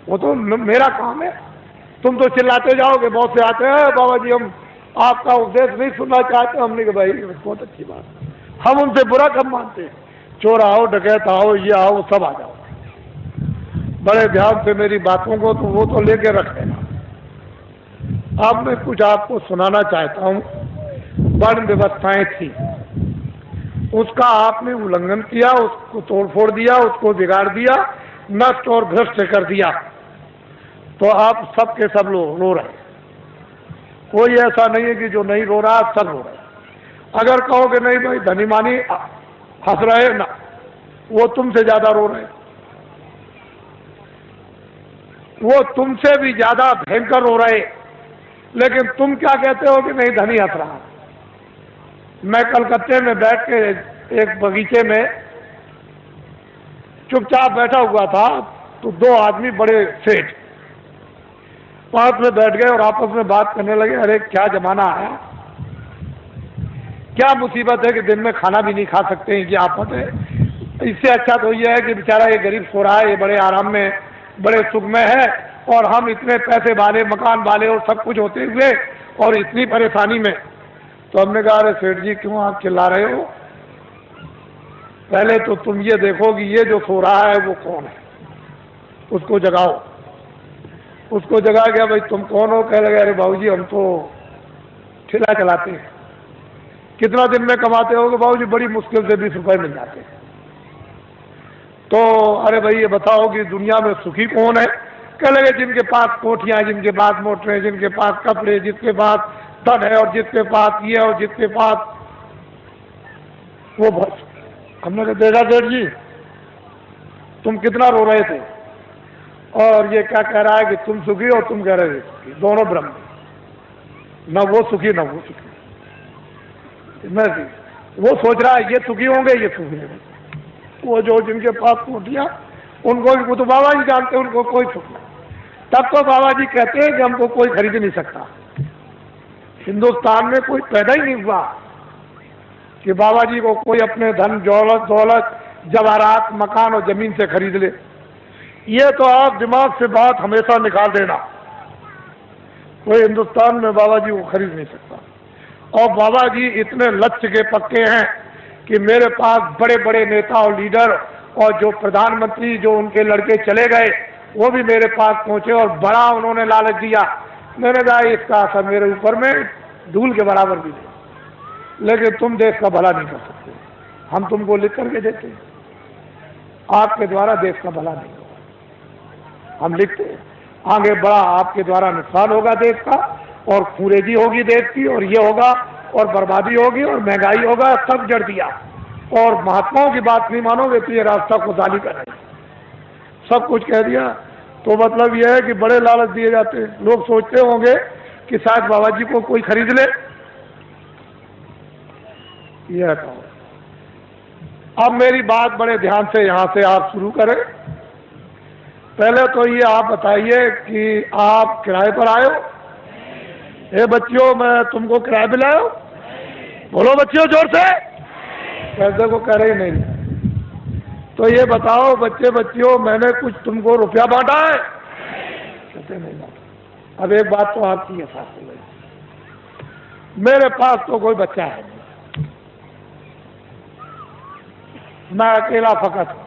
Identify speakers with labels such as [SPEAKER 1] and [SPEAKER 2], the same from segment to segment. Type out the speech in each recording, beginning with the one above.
[SPEAKER 1] वो तो मेरा काम है। तुम तो चिल्लाते जाओगे, बहुत से आते हैं बाबा जी हम आपका उपदेश नहीं सुनना चाहते। हमने कहा भाई बहुत अच्छी बात, हम उनसे बुरा कब मानते हैं। चोर आओ, डकैत आओ, ये आओ, सब आ जाओ, बड़े ध्यान से मेरी बातों को तो वो तो लेके रख लेना। अब मैं कुछ आपको सुनाना चाहता हूँ। वर्ण व्यवस्थाएं थी, उसका आपने उल्लंघन किया, उसको तोड़फोड़ दिया, उसको बिगाड़ दिया, नष्ट और भ्रष्ट कर दिया, तो आप सब के सब लोग रो रहे हैं। कोई ऐसा नहीं है कि जो नहीं रो रहा, सब रो रहे हैं। अगर कहोगे नहीं भाई धनी मानी हंस रहे ना, वो तुमसे ज्यादा रो रहे हैं, वो तुमसे भी ज्यादा भयंकर रो रहे। लेकिन तुम क्या कहते हो कि नहीं धनी हंस रहा। मैं कलकत्ते में बैठ के एक बगीचे में चुपचाप बैठा हुआ था, तो दो आदमी बड़े सेठ पास में बैठ गए और आपस में बात करने लगे। अरे क्या जमाना आया, क्या मुसीबत है कि दिन में खाना भी नहीं खा सकते हैं, क्या आफत है। इससे अच्छा तो यह है कि बेचारा ये गरीब सो रहा है, ये बड़े आराम में बड़े सुख में है, और हम इतने पैसे वाले, मकान वाले और सब कुछ होते हुए और इतनी परेशानी में। तो हमने कहा अरे सेठ जी क्यों आप चिल्ला रहे हो, पहले तो तुम ये देखो कि ये जो सो रहा है वो कौन है, उसको जगाओ। उसको जगा गया, भाई तुम कौन हो। कह लगे अरे बाबूजी हम तो ठेला चलाते हैं। कितना दिन में कमाते हो? बाबूजी बड़ी मुश्किल से 20 रुपए मिल जाते हैं। तो अरे भाई ये बताओ कि दुनिया में सुखी कौन है? कह लगे जिनके पास कोठियां, जिनके पास मोटरें, जिनके पास कपड़े, जिसके पास धन है और जिसके पास ये और जिसके पास वो बस। हमने कहा देखा सेठ जी तुम कितना रो रहे थे, और ये क्या कह रहा है कि तुम सुखी और तुम कह रहे थे, दोनों ब्रह्म, न वो सुखी न वो सुखी। वो सोच रहा है ये सुखी होंगे, ये सुखी होंगे। वो जो जिनके पास कोठियां, उनको वो तो बाबा जी जानते हैं, उनको कोई सुख नहीं। तब तो बाबा जी कहते हैं कि हमको कोई खरीद नहीं सकता। हिंदुस्तान में कोई पैदा ही नहीं हुआ कि बाबा जी को कोई अपने धन दौलत जवाहरात मकान और जमीन से खरीद ले। ये तो आप दिमाग से बात हमेशा निकाल देना, कोई हिंदुस्तान में बाबा जी को खरीद नहीं सकता। और बाबा जी इतने लक्ष्य के पक्के हैं कि मेरे पास बड़े बड़े नेता और लीडर और जो प्रधानमंत्री जो उनके लड़के चले गए वो भी मेरे पास पहुंचे और बड़ा उन्होंने लालच दिया। मैंने कहा इसका असर मेरे ऊपर में धूल के बराबर भी नहीं, लेकिन तुम देश का भला नहीं कर सकते, हम तुमको लिख करके देते हैं, आपके द्वारा देश का भला नहीं होगा। हम लिखते हैं आगे बड़ा आपके द्वारा नुकसान होगा देश का, और खूरेजी होगी देश की, और ये होगा और बर्बादी होगी और महंगाई होगा, सब जड़ दिया। और महात्माओं की बात नहीं मानोगे तो ये रास्ता खुदाली का नहीं, सब कुछ कह दिया। तो मतलब यह है कि बड़े लालच दिए जाते हैं। लोग सोचते होंगे कि शायद बाबा जी को कोई खरीद ले। यह कहो, अब मेरी बात बड़े ध्यान से यहां से आप शुरू करें। पहले तो ये आप बताइए कि आप किराए पर आए हो? ए बच्चियों मैं तुमको किराए पे लाया हूं? बोलो बच्चियों जोर से। पैसे को कह रहे नहीं। तो ये बताओ बच्चे बच्चियों मैंने कुछ तुमको रुपया बांटा है? कहते नहीं बांटा। अब एक बात तो आपकी है साथ में, मेरे पास तो कोई बच्चा है नहीं, मैं अकेला फकत हूं।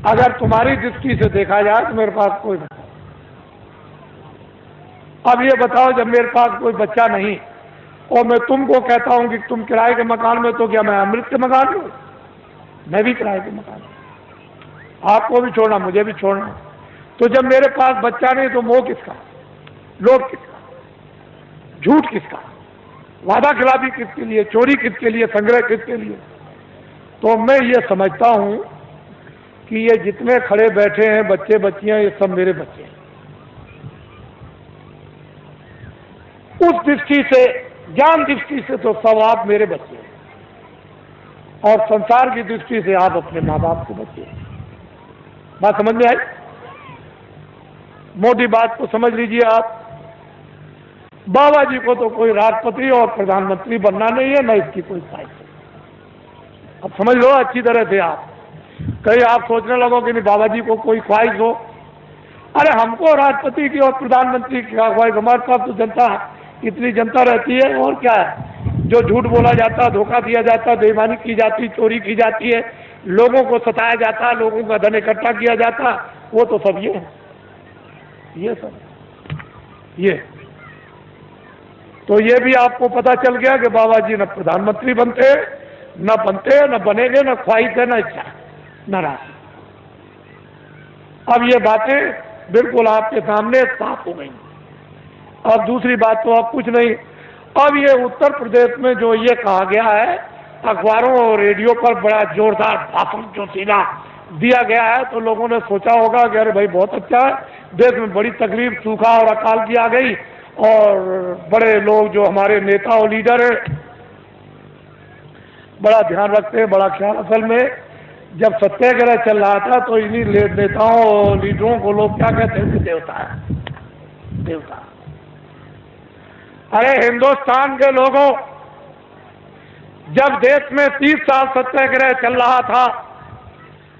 [SPEAKER 1] अगर तुम्हारी दृष्टि से देखा जाए तो मेरे पास कोई बच्चा। अब ये बताओ जब मेरे पास कोई बच्चा नहीं और मैं तुमको कहता हूं कि तुम किराए के मकान में, तो क्या मैं अमृत के मकान में? मैं भी किराए के मकान में, आपको भी छोड़ना मुझे भी छोड़ना। तो जब मेरे पास बच्चा नहीं तो मोह किसका, लोभ किसका, झूठ किसका, वादा खिलाफी किसके लिए, चोरी किसके लिए, संग्रह किसके लिए? तो मैं ये समझता हूं कि ये जितने खड़े बैठे हैं बच्चे बच्चियां, ये सब मेरे बच्चे हैं। उस दृष्टि से, ज्ञान दृष्टि से तो सब आप मेरे बच्चे हैं, और संसार की दृष्टि से आप अपने माँ बाप के बच्चे हैं। बात समझ में आई? मोटी बात को समझ लीजिए आप। बाबा जी को तो कोई राष्ट्रपति और प्रधानमंत्री बनना नहीं है, न इसकी कोई ख्वाहिश है। अब समझ लो अच्छी तरह से आप। कहीं आप सोचने लगो कि नहीं बाबा जी को कोई ख्वाहिश हो, अरे हमको राष्ट्रपति की और प्रधानमंत्री की अगुवाई, हमारे पास तो जनता, इतनी जनता रहती है, और क्या है। जो झूठ बोला जाता, धोखा दिया जाता, बेईमानी की जाती, चोरी की जाती है, लोगों को सताया जाता, लोगों का धन इकट्ठा किया जाता, वो तो सब ये सब ये। तो ये भी आपको पता चल गया कि बाबा जी न प्रधानमंत्री बनते, न बनेंगे, न ख्वाहिश है, न इच्छा, न राशि। अब ये बातें बिल्कुल आपके सामने साफ हो गई। अब दूसरी बात तो अब कुछ नहीं। अब ये उत्तर प्रदेश में जो ये कहा गया है, अखबारों और रेडियो पर बड़ा जोरदार भाषण जो सीधा दिया गया है, तो लोगों ने सोचा होगा कि अरे भाई बहुत अच्छा है, देश में बड़ी तकलीफ, सूखा और अकाल की आ गई, और बड़े लोग जो हमारे नेता और लीडर हैं बड़ा ध्यान रखते हैं, बड़ा ख्याल। असल में जब सत्याग्रह चल रहा था तो इन्हीं नेताओं और लीडरों को लोग क्या कहते थे, देवता है, देवता। अरे हिंदुस्तान के लोगों, जब देश में 30 साल सत्याग्रह चल रहा था,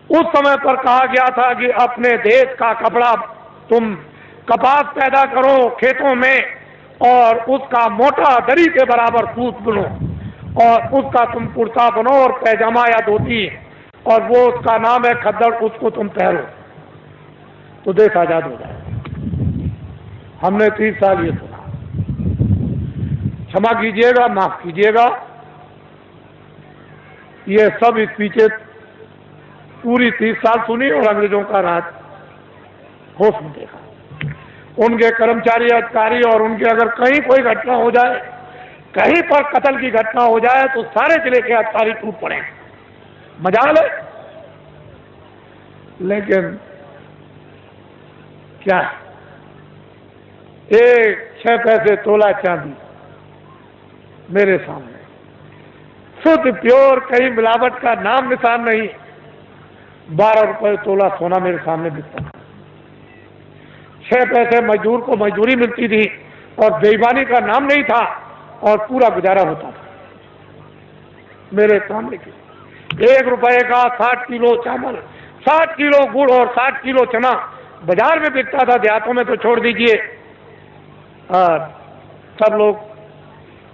[SPEAKER 1] उस समय पर कहा गया था कि अपने देश का कपड़ा तुम कपास पैदा करो खेतों में, और उसका मोटा दरी के बराबर सूत बुनो, और उसका तुम कुर्ता बनो और पैजामा या धोती, और वो उसका नाम है खद्दड़, उसको तुम पहनो तो देश आजाद हो जाए। हमने 30 साल ये सुना। क्षमा कीजिएगा, माफ कीजिएगा, ये सब स्पीचें पूरी 30 साल सुनी और अंग्रेजों का राज होश में देखा। उनके कर्मचारी, अधिकारी, और उनके अगर कहीं कोई घटना हो जाए, कहीं पर कत्ल की घटना हो जाए, तो सारे जिले के अधिकारी टूट पड़े, मजाल है। लेकिन क्या, 6 पैसे तोला चांदी मेरे सामने, शुद्ध प्योर, कहीं मिलावट का नाम निशान नहीं, 12 रुपए तोला सोना मेरे सामने बिकता था। 6 पैसे मजदूर को मजदूरी मिलती थी, और बेईमानी का नाम नहीं था, और पूरा गुजारा होता था मेरे सामने की। 1 रुपए का 60 किलो चावल, 60 किलो गुड़ और 60 किलो चना बाजार में बिकता था, देहातों में तो छोड़ दीजिए। और सब लोग,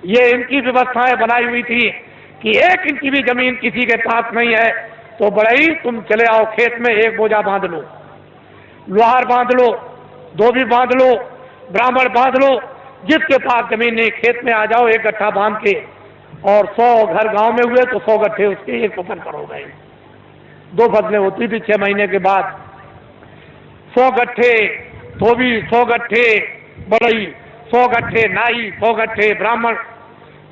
[SPEAKER 1] ये इनकी व्यवस्थाएं बनाई हुई थी कि 1 इंच की भी जमीन किसी के पास नहीं है तो बड़ा ही तुम चले आओ खेत में, एक बोझा बांध लो, लोहार बांध लो, धोबी बांध लो, ब्राह्मण बांध लो, जिसके पास जमीन नहीं खेत में आ जाओ, 1 गट्ठा बांध के। और 100 घर गांव में हुए तो 100 गट्ठे उसके 1 फसल पर हो गए। 2 फसलें होती थी 6 महीने के बाद। 100 गट्ठे धोबी, 100 गट्ठे बड़ई, 100 गट्ठे नाई, 100 गट्ठे ब्राह्मण,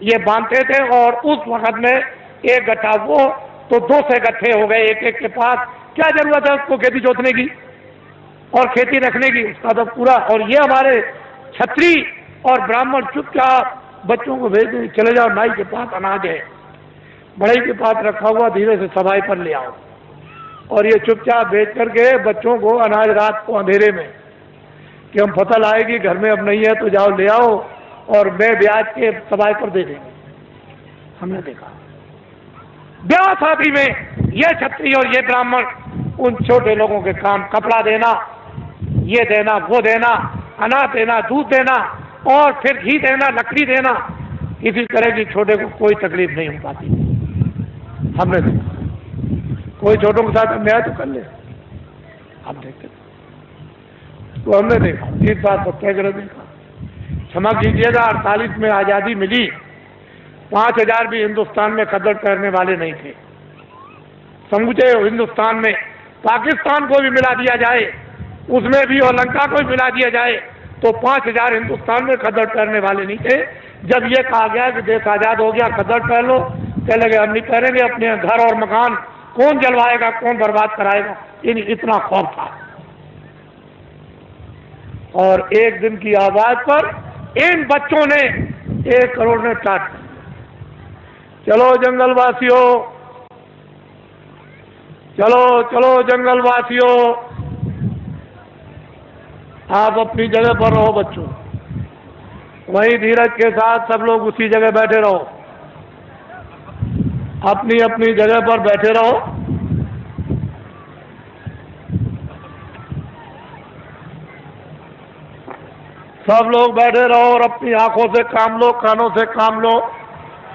[SPEAKER 1] ये बांधते थे। और उस वक्त में 1 गट्ठा वो तो 200 गट्ठे हो गए एक एक के पास। क्या जरूरत है उसको खेती जोतने की और खेती रखने की, उसका तो पूरा। और ये हमारे छत्री और ब्राह्मण चुपचाप बच्चों को भेज दें, चले जाओ नाई के पास अनाज है, बड़ई के पास रखा हुआ, धीरे से सफाई पर ले आओ। और ये चुपचाप भेज करके बच्चों को अनाज रात को अंधेरे में, कि हम फसल आएगी घर में अब नहीं है तो जाओ ले आओ, और मैं ब्याज के सफाई पर दे देंगे। हमने देखा ब्याह शादी में ये छत्री और ये ब्राह्मण उन छोटे लोगों के काम, कपड़ा देना, ये देना, वो देना, अनाज देना, दूध देना, और फिर घी देना, लकड़ी देना, किसी तरह की छोटे को कोई तकलीफ नहीं हो पाती। हमने देखा कोई छोटों के साथ अन्याय तो कर ले, हम देखते तो हमने देखा। 30 बार सत्याग्रह देखा। क्षमा कीजिएगा, 48 में आज़ादी मिली, 5000 भी हिंदुस्तान में खद्दड़ पहनने वाले नहीं थे। समूचे हिंदुस्तान में पाकिस्तान को भी मिला दिया जाए, उसमें भी, और लंका को भी मिला दिया जाए, तो 5000 हिंदुस्तान में खद्दड़ पहनने वाले नहीं थे। जब ये कहा गया कि देश आज़ाद हो गया, खद्दड़ पहन लो, कहने लगे हम नहीं पहनेंगे, अपने घर और मकान कौन जलवाएगा, कौन बर्बाद कराएगा, इतना खौफ था। और एक दिन की आवाज पर इन बच्चों ने 1 करोड़ ने टाट। चलो जंगलवासियों, चलो चलो जंगलवासियों, आप अपनी जगह पर रहो बच्चों, वहीं धीरज के साथ सब लोग उसी जगह बैठे रहो, अपनी अपनी जगह पर बैठे रहो। सब लोग बैठे रहो और अपनी आंखों से काम लो, कानों से काम लो,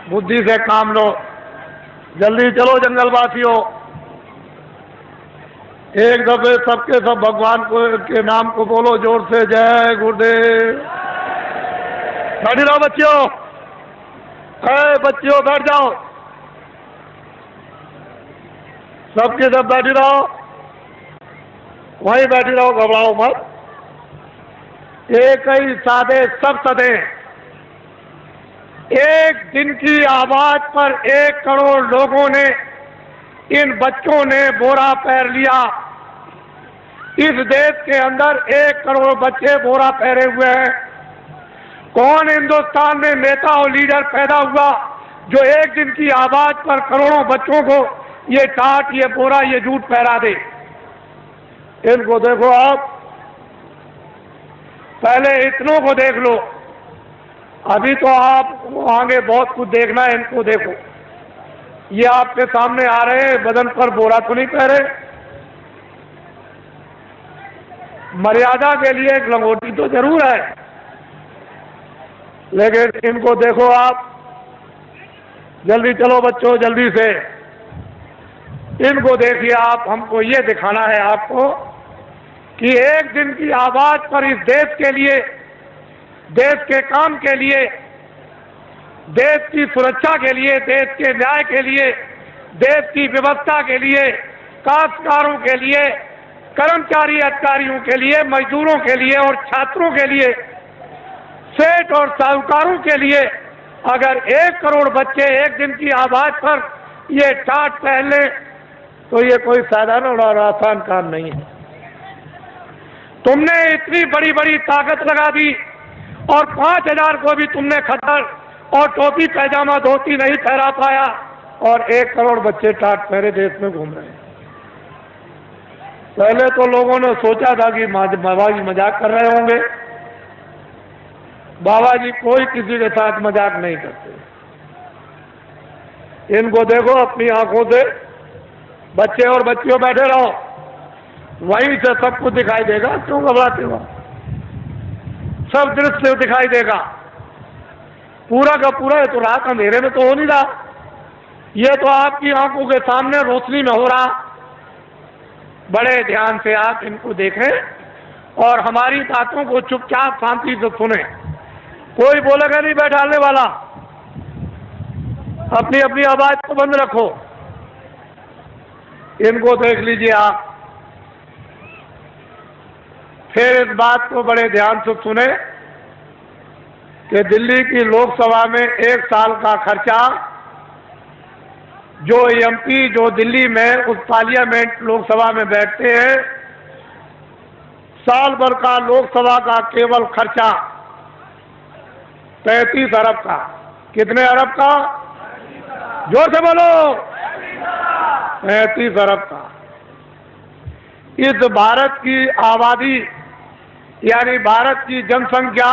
[SPEAKER 1] बुद्धि से काम लो। जल्दी चलो जंगलवासियों, एक दफे सबके सब भगवान को के नाम को बोलो जोर से, जय गुरुदेव। बैठ रहो बच्चियों, बच्चियों बैठ जाओ, सबके सब बैठी रहो, वहीं बैठी रहो, घबराओ मत। एक ही साधे सब सदे, एक दिन की आवाज पर 1 करोड़ लोगों ने, इन बच्चों ने बोरा पहन लिया। इस देश के अंदर 1 करोड़ बच्चे बोरा पहने हुए हैं। कौन हिंदुस्तान में नेता और लीडर पैदा हुआ जो एक दिन की आवाज पर करोड़ों बच्चों को ये टाट, ये बोरा, ये जूट पहरा दे? इनको देखो आप, पहले इतनों को देख लो, अभी तो आप आगे बहुत कुछ देखना है। इनको देखो, ये आपके सामने आ रहे हैं, बदन पर बोरा तो नहीं पहरे, मर्यादा के लिए एक लंगोटी तो जरूर है, लेकिन इनको देखो आप। जल्दी चलो बच्चों, जल्दी से इनको देखिए आप। हमको ये दिखाना है आपको कि एक दिन की आवाज पर इस देश के लिए, देश के काम के लिए, देश की सुरक्षा के लिए, देश के न्याय के लिए, देश की व्यवस्था के लिए, काश्तकारों के लिए, कर्मचारी अधिकारियों के लिए, मजदूरों के लिए और छात्रों के लिए, सेठ और साहूकारों के लिए अगर 1 करोड़ बच्चे एक दिन की आवाज पर ये टाट पहन लें तो ये कोई साधारण और आसान काम नहीं है। तुमने इतनी बड़ी बड़ी ताकत लगा दी और 5000 को भी तुमने खतर और टोपी पैजामा धोती नहीं पहरा पाया, और 1 करोड़ बच्चे टाट पहरे देश में घूम रहे हैं। पहले तो लोगों ने सोचा था कि बाबा जी मजाक कर रहे होंगे। बाबा जी कोई किसी के साथ मजाक नहीं करते। इनको देखो अपनी आंखों से, बच्चे और बच्चियों बैठे रहो, वहीं से सब कुछ दिखाई देगा। क्यों घबराते हो? सब दृश्य दिखाई देगा, पूरा का पूरा। ये तो रात अंधेरे में तो हो नहीं रहा, ये तो आपकी आंखों के सामने रोशनी में हो रहा। बड़े ध्यान से आप इनको देखें और हमारी बातों को चुपचाप शांति से सुने। कोई बोलेगा नहीं बैठाने वाला, अपनी अपनी आवाज को बंद रखो। इनको देख लीजिए आप, फिर इस बात को बड़े ध्यान से सुने कि दिल्ली की लोकसभा में 1 साल का खर्चा जो एमपी जो दिल्ली में उस पार्लियामेंट लोकसभा में बैठते हैं, साल भर का लोकसभा का केवल खर्चा 35 अरब का। कितने अरब का? जोर से बोलो। 35 अरब का। इस भारत की आबादी यानी भारत की जनसंख्या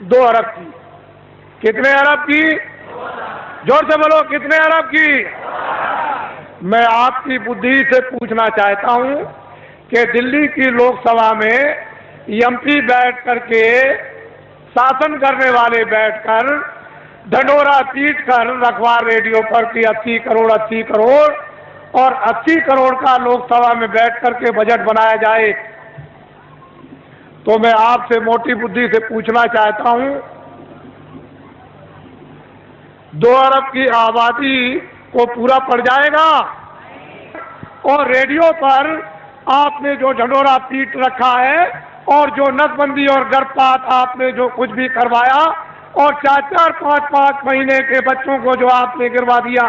[SPEAKER 1] 2 अरब की। कितने अरब की? जोर से बोलो, कितने अरब की? मैं आपकी बुद्धि से पूछना चाहता हूं कि दिल्ली की लोकसभा में एमपी बैठ करके, शासन करने वाले बैठकर ढंढोरा पीट कर रखवार रेडियो पर कि 80 करोड़ 80 करोड़ और 80 करोड़ का लोकसभा में बैठ करके बजट बनाया जाए, तो मैं आपसे मोटी बुद्धि से पूछना चाहता हूं, 2 अरब की आबादी को पूरा पड़ जाएगा? और रेडियो पर आपने जो ढंढोरा पीट रखा है और जो नसबंदी और गर्भपात आपने जो कुछ भी करवाया और 4-4, 5-5 महीने के बच्चों को जो आपने गिरवा दिया,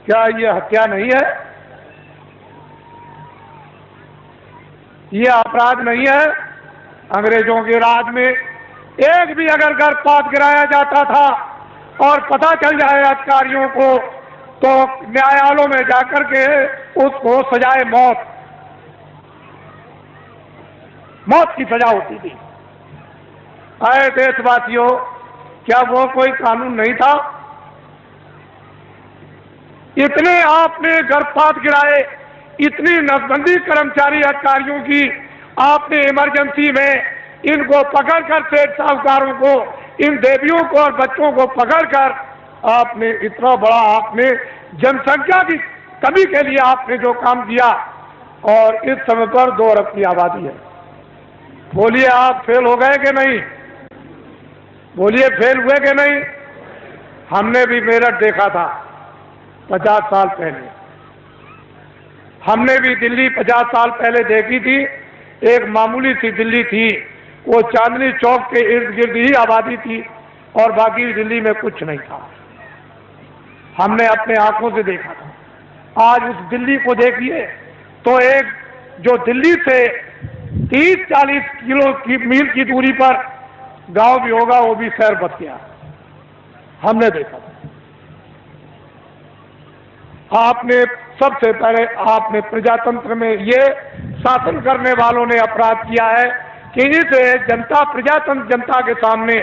[SPEAKER 1] क्या ये हत्या नहीं है? ये अपराध नहीं है? अंग्रेजों के राज में एक भी अगर गर्भपात गिराया जाता था और पता चल जाए अधिकारियों को, तो न्यायालयों में जाकर के उसको सजाए मौत की सजा होती थी। आए देशवासियों, क्या वो कोई कानून नहीं था? इतने आपने गर्भपात गिराए, इतनी नसबंदी कर्मचारी अधिकारियों की आपने इमरजेंसी में इनको पकड़कर सेठ साहूकारों को, इन देवियों को और बच्चों को पकड़कर आपने इतना बड़ा, आपने जनसंख्या की कमी के लिए आपने जो काम किया, और इस समय पर 2 अरब की आबादी है। बोलिए आप फेल हो गए कि नहीं? बोलिए फेल हुए कि नहीं? हमने भी मेरठ देखा था 50 साल पहले, हमने भी दिल्ली 50 साल पहले देखी थी। एक मामूली सी दिल्ली थी, वो चांदनी चौक के इर्द गिर्द ही आबादी थी और बाकी दिल्ली में कुछ नहीं था। हमने अपने आंखों से देखा था। आज उस दिल्ली को देखिए तो एक जो दिल्ली से 30-40 किलो की मील की दूरी पर गांव भी होगा, वो भी शहर बच गया। हमने देखा था। आपने सबसे पहले आपने प्रजातंत्र में ये शासन करने वालों ने अपराध किया है कि इस जनता प्रजातंत्र जनता के सामने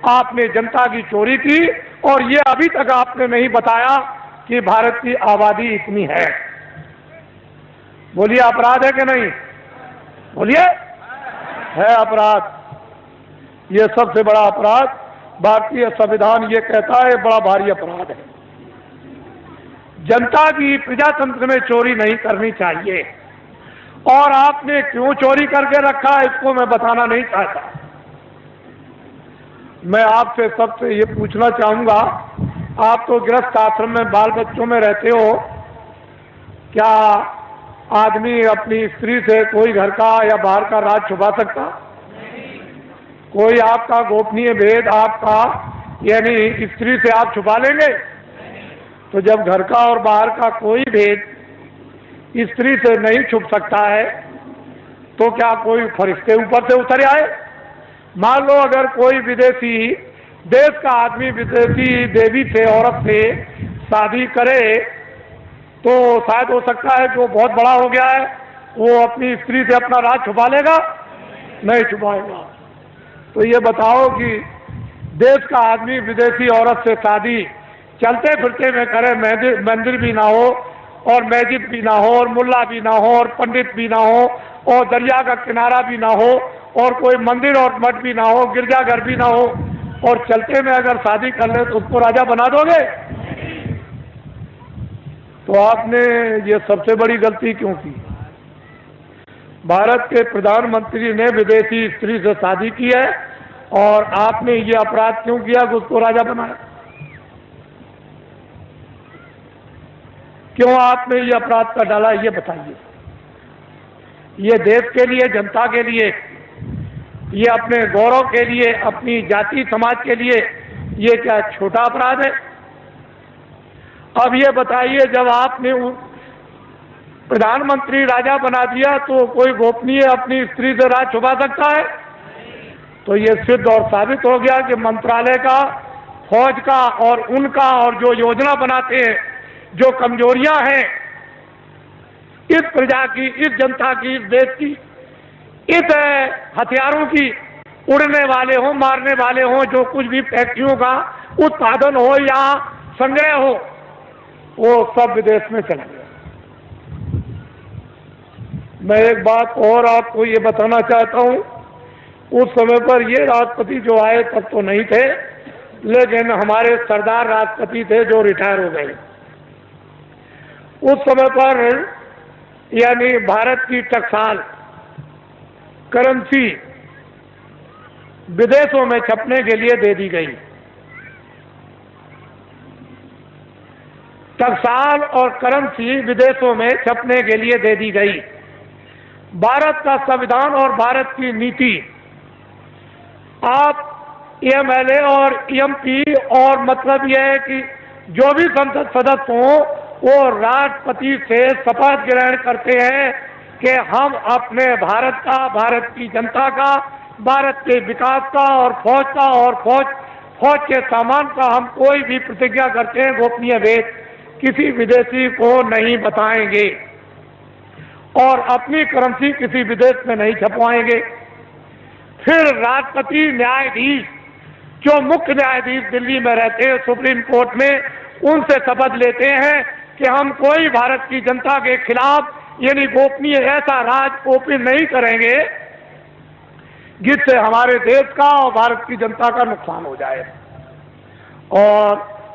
[SPEAKER 1] आपने जनता की चोरी की, और ये अभी तक आपने नहीं बताया कि भारत की आबादी इतनी है। बोलिए अपराध है कि नहीं? बोलिए, है अपराध। ये सबसे बड़ा अपराध भारतीय संविधान ये कहता है, बड़ा भारी अपराध है। जनता की प्रजातंत्र में चोरी नहीं करनी चाहिए, और आपने क्यों चोरी करके रखा है इसको मैं बताना नहीं चाहता। मैं आपसे सबसे ये पूछना चाहूंगा, आप तो गृहस्थ आश्रम में बाल बच्चों में रहते हो, क्या आदमी अपनी स्त्री से कोई घर का या बाहर का राज छुपा सकता? कोई आपका गोपनीय भेद आपका यानी स्त्री से आप छुपा लेंगे? तो जब घर का और बाहर का कोई भेद स्त्री से नहीं छुप सकता है, तो क्या कोई फरिश्ते ऊपर से उतर आए? मान लो अगर कोई विदेशी देश का आदमी विदेशी देवी से, औरत से शादी करे, तो शायद हो सकता है कि वो बहुत बड़ा हो गया है, वो अपनी स्त्री से अपना राज छुपा लेगा? नहीं छुपाएगा। तो ये बताओ कि देश का आदमी विदेशी औरत से शादी चलते फिरते में करे, मंदिर भी ना हो और मस्जिद भी ना हो और मुल्ला भी ना हो और पंडित भी ना हो और दरिया का किनारा भी ना हो और कोई मंदिर और मठ भी ना हो, गिरजाघर भी ना हो, और चलते में अगर शादी कर ले तो उसको राजा बना दोगे? तो आपने ये सबसे बड़ी गलती क्यों की? भारत के प्रधानमंत्री ने विदेशी स्त्री से शादी की है, और आपने ये अपराध क्यों किया कि उसको राजा बनाया? क्यों आपने ये अपराध कर डाला, ये बताइए। ये देश के लिए, जनता के लिए, ये अपने गौरव के लिए, अपनी जाति समाज के लिए ये क्या छोटा अपराध है? अब ये बताइए, जब आपने प्रधानमंत्री राजा बना दिया तो कोई गोपनीय अपनी स्त्री से राज छुपा सकता है? तो ये सिद्ध और साबित हो गया कि मंत्रालय का, फौज का और उनका, और जो योजना बनाते हैं, जो कमजोरियां हैं इस प्रजा की, इस जनता की, इस देश की, इस हथियारों की, उड़ने वाले हो, मारने वाले हो, जो कुछ भी फैक्ट्रियों का उत्पादन हो या संग्रह हो, वो सब विदेश में चला गया। मैं एक बात और आपको ये बताना चाहता हूँ, उस समय पर ये राष्ट्रपति जो आए तब तो नहीं थे, लेकिन हमारे सरदार राष्ट्रपति थे जो रिटायर हो गए। उस समय पर यानी भारत की टकसाल करेंसी विदेशों में छपने के लिए दे दी गई। टकसाल और करेंसी विदेशों में छपने के लिए दे दी गई। भारत का संविधान और भारत की नीति, आप एमएलए और एमपी, और मतलब यह है कि जो भी संसद सदस्य हों वो राष्ट्रपति से शपथ ग्रहण करते हैं कि हम अपने भारत का, भारत की जनता का, भारत के विकास का और फौज का और फौज के सामान का हम कोई भी प्रतिज्ञा करते हैं गोपनीय भेद किसी विदेशी को नहीं बताएंगे और अपनी करेंसी किसी विदेश में नहीं छपवाएंगे। फिर राष्ट्रपति न्यायाधीश, जो मुख्य न्यायाधीश दिल्ली में रहते हैं सुप्रीम कोर्ट में, उनसे शपथ लेते हैं कि हम कोई भारत की जनता के खिलाफ यानी गोपनीय ऐसा राज ओपन नहीं करेंगे जिससे हमारे देश का और भारत की जनता का नुकसान हो जाए। और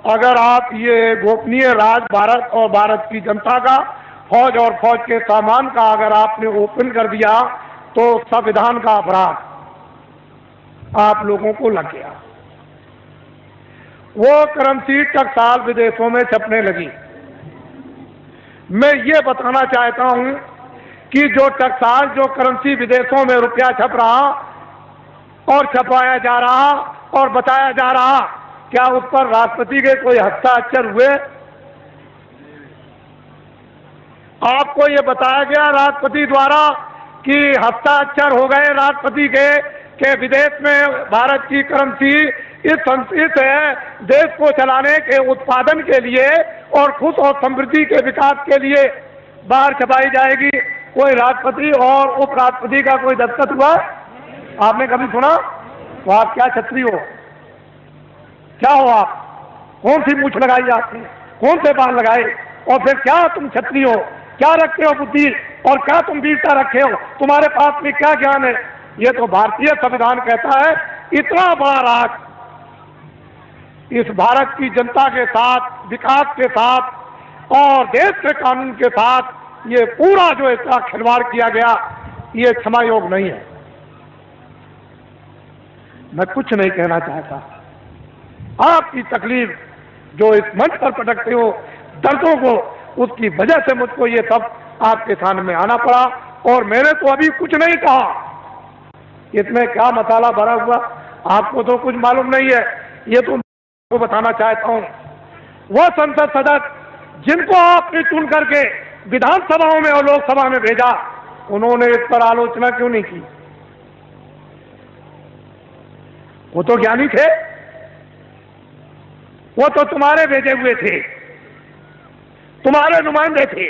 [SPEAKER 1] अगर आप ये गोपनीय राज भारत और भारत की जनता का, फौज और फौज के सामान का अगर आपने ओपन कर दिया तो संविधान का अपराध आप लोगों को लग गया। वो करेंसी टकसाल विदेशों में छपने लगी। मैं ये बताना चाहता हूं कि जो टकसाल, जो करेंसी विदेशों में रुपया छप रहा और छपाया जा रहा और बताया जा रहा, क्या उस पर राष्ट्रपति के कोई हस्ताक्षर हुए? आपको ये बताया गया राष्ट्रपति द्वारा कि हस्ताक्षर हो गए राष्ट्रपति के विदेश में भारत की करेंसी इस देश को चलाने के उत्पादन के लिए और खुश और समृद्धि के विकास के लिए बाहर छपाई जाएगी। कोई राष्ट्रपति और उपराष्ट्रपति का कोई दस्तखत हुआ? आपने कभी सुना? तो आप क्या छत्री हो? क्या हो आप? कौन सी मूछ लगाई आपने? कौन से बाल लगाए? और फिर क्या तुम छत्री हो? क्या रखते हो बुद्धि और क्या तुम वीरता रखे हो? तुम्हारे पास में क्या ज्ञान है? ये तो भारतीय संविधान कहता है। इतना बड़ा राज इस भारत की जनता के साथ, विकास के साथ और देश के कानून के साथ ये पूरा जो इसका खिलवाड़ किया गया, ये क्षमा योग नहीं है। मैं कुछ नहीं कहना चाहता। आपकी तकलीफ जो इस मंच पर पटकते हो, दर्दों को, उसकी वजह से मुझको ये सब आपके सामने आना पड़ा। और मैंने तो अभी कुछ नहीं कहा, इसमें क्या मसाला भरा हुआ आपको तो कुछ मालूम नहीं है। ये तो मैं बताना चाहता हूं, वह संसद सदस्य जिनको आपने चुन करके विधानसभाओं में और लोकसभा में भेजा, उन्होंने इस पर आलोचना क्यों नहीं की? वो तो ज्ञानी थे, वो तो तुम्हारे भेजे हुए थे, तुम्हारे नुमाइंदे थे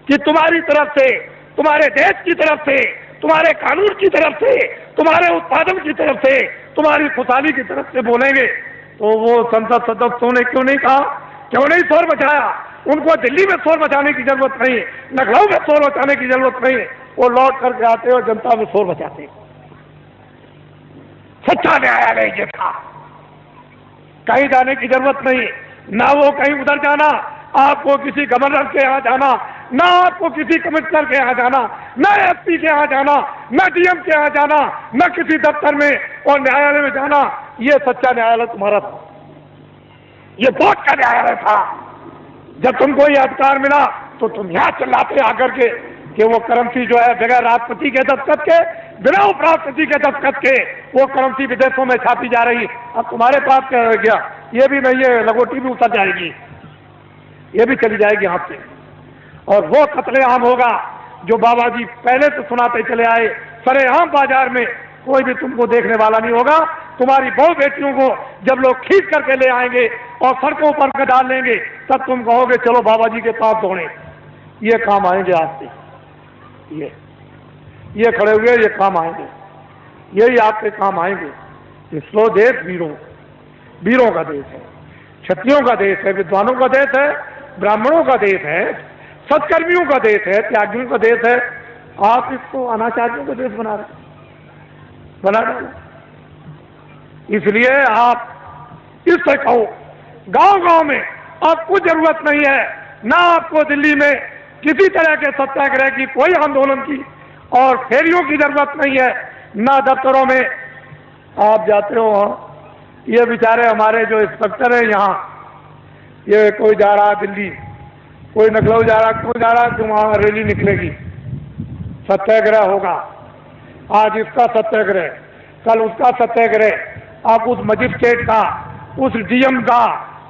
[SPEAKER 1] कि तुम्हारी तरफ से, तुम्हारे देश की तरफ से, तुम्हारे कानून की तरफ से, तुम्हारे उत्पादन की तरफ से, तुम्हारी खुशहाली की तरफ से बोलेंगे। तो वो संसद सदस्यों ने क्यों नहीं कहा? क्यों नहीं शोर मचाया? उनको दिल्ली में शोर मचाने की जरूरत नहीं, लखनऊ में शोर मचाने की जरूरत नहीं। वो लौट करके आते और जनता में शोर मचाते। सच्चा न्यायालय ये था, कहीं जाने की जरूरत नहीं, ना वो कहीं उधर जाना, आपको किसी गवर्नर के यहाँ जाना, ना आपको किसी कमिश्नर के यहाँ जाना, ना एसपी के यहाँ जाना, ना डीएम के यहाँ जाना, ना किसी दफ्तर में और न्यायालय में जाना। ये सच्चा न्यायालय तुम्हारा था, ये वोट का न्यायालय था। जब तुमको ये अधिकार मिला तो तुम यहाँ चिल्लाते आकर के कि वो करेंसी जो है बगैर राष्ट्रपति के दस्तखत के, बिना उपराष्ट्रपति के दस्तखत के वो करेंसी विदेशों में छापी जा रही। अब तुम्हारे पास क्या रह गया? ये भी नहीं, ये लंगोटी भी उतर जाएगी, ये भी चली जाएगी हाथ से। और वो कत्लेआम होगा जो बाबा जी पहले से सुनाते चले आए। सरेआम बाजार में कोई भी तुमको देखने वाला नहीं होगा। तुम्हारी बहु बेटियों को जब लोग खींच करके ले आएंगे और सड़कों पर डाल लेंगे, तब तुम कहोगे चलो बाबा जी के पास दौड़े। ये काम आएंगे आज से, ये खड़े हुए ये काम आएंगे, यही आपके काम आएंगे। इसरो देश वीरों का देश है, क्षत्रियों का देश है, विद्वानों का देश है, ब्राह्मणों का देश है, सत्कर्मियों का देश है, त्यागियों का देश है। आप इसको अनाचार्यों का देश बना डालो। इसलिए आप इससे कहो, गांव-गांव में आपको जरूरत नहीं है, ना आपको दिल्ली में किसी तरह के सत्याग्रह की, कोई आंदोलन की और फेरियों की जरूरत नहीं है, ना दफ्तरों में आप जाते हो। ये बेचारे हमारे जो इंस्पेक्टर है यहाँ, ये कोई जा रहा दिल्ली, कोई लखनऊ जा रहा, कोई जा रहा, तो वहाँ रैली निकलेगी, सत्याग्रह होगा। आज इसका सत्याग्रह, कल उसका सत्याग्रह। आप उस मजिस्ट्रेट का, उस डीएम का,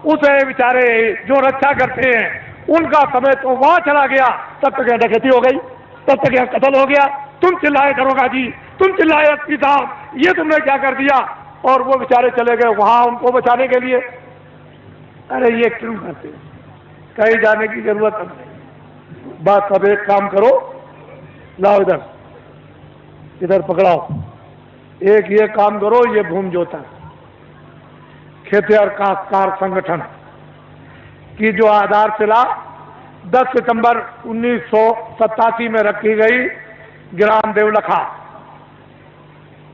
[SPEAKER 1] उस बेचारे जो रक्षा करते हैं उनका समय तो वहाँ चला गया, तब तक यहाँ डकैती हो गई, तब तक यहाँ कत्ल हो गया। तुम चिल्लाए दरोगा जी, तुम चिल्लाए एसपी साहब, ये तुमने क्या कर दिया? और वो बेचारे चले गए वहाँ उनको बचाने के लिए। अरे ये क्यों करते? कहीं जाने की जरूरत नहीं। बस अब एक काम करो, लाओ इधर पकड़ाओ, एक ये काम करो, ये भूमि जोता खेतिहर काश्तकार संगठन की जो आधारशिला 10 सितंबर 1987 में रखी गई ग्राम देवलखा,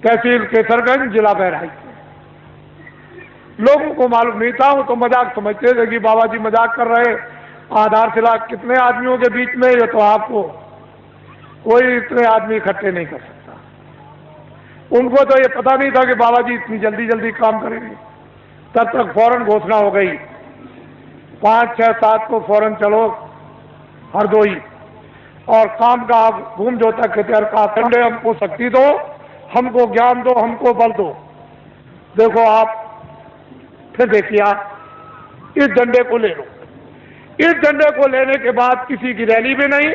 [SPEAKER 1] तहसील केसरगंज, जिला बहराइच। लोगों को मालूम नहीं था, वो तो मजाक समझते थे कि बाबा जी मजाक कर रहे, आधारशिला कितने आदमियों के बीच में, ये तो आपको कोई इतने आदमी इकट्ठे नहीं कर सकता। उनको तो ये पता नहीं था कि बाबा जी इतनी जल्दी जल्दी काम करेंगे। तब तक फौरन घोषणा हो गई, 5, 6, 7 को फौरन चलो हरदोई, और काम का भूम जोता खेतर का ठंडे, हमको शक्ति दो, हमको ज्ञान दो, हमको बल दो। देखो आप फिर देखिए, आप इस झंडे को ले लो। इस झंडे को लेने के बाद किसी की रैली में नहीं,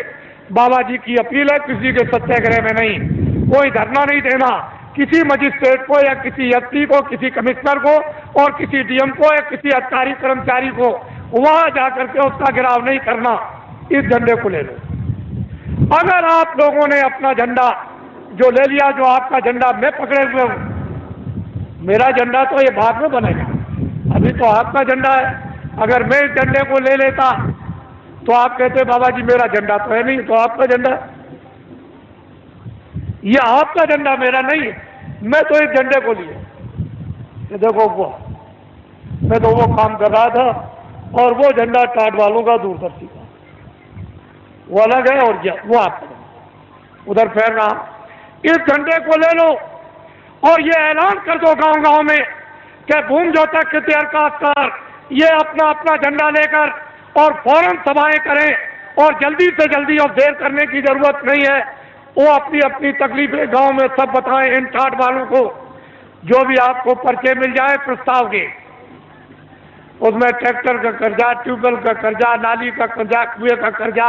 [SPEAKER 1] बाबा जी की अपील है, किसी के सत्याग्रह में नहीं, कोई धरना नहीं देना, किसी मजिस्ट्रेट को या किसी एसपी को, किसी कमिश्नर को और किसी डीएम को या किसी अधिकारी कर्मचारी को वहां जाकर के उसका घेराव नहीं करना। इस झंडे को ले लो। अगर आप लोगों ने अपना झंडा जो ले लिया, जो आपका झंडा मैं पकड़े हुए हूं, मेरा झंडा तो ये बाद में बनेगा, अभी तो आपका झंडा है। अगर मैं इस झंडे को ले लेता तो आप कहते बाबा जी मेरा झंडा तो है नहीं, तो आपका झंडा, ये आपका झंडा मेरा नहीं है, मैं तो इस झंडे को लिए। देखो वो, मैं तो वो काम कर रहा था, और वो झंडा टाट वालों का, दूरदर्शी का, वो अलग है, और वो आपका उधर फैल रहा। इस झंडे को ले लो और ये ऐलान कर दो गांव गांव में कि भूम जोता खेतर का अस्कार ये अपना अपना झंडा लेकर और फौरन सभाएं करें, और जल्दी से जल्दी, और देर करने की जरूरत नहीं है, वो अपनी अपनी तकलीफें गांव में सब बताएं इन टाट वालों को। जो भी आपको पर्चे मिल जाए प्रस्ताव के, उसमें ट्रैक्टर का कर्जा, ट्यूबवेल का कर्जा, नाली का कर्जा, कुएं का कर्जा,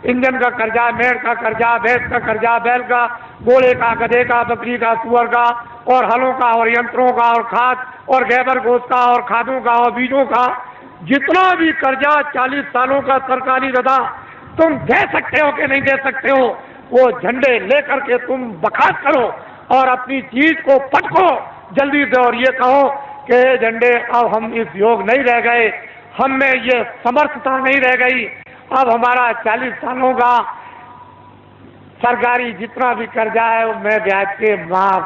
[SPEAKER 1] इंजन का कर्जा, मेड़ का कर्जा, भैंस का कर्जा, बैल का, घोड़े का, गधे का, बकरी का, सुअर का, और हलों का, और यंत्रों का, और खाद और गैबर गोश्त का, और खादों का, और बीजों का, जितना भी कर्जा 40 सालों का सरकारी रदा तुम दे सकते हो कि नहीं दे सकते हो, वो झंडे लेकर के तुम बखात करो और अपनी चीज को पटको जल्दी से, और ये कहो कि झंडे अब हम इस योग नहीं रह गए, हम में ये समर्थता नहीं रह गई, अब हमारा 40 सालों का सरकारी जितना भी कर्जा है वो मैं ब्याज के माफ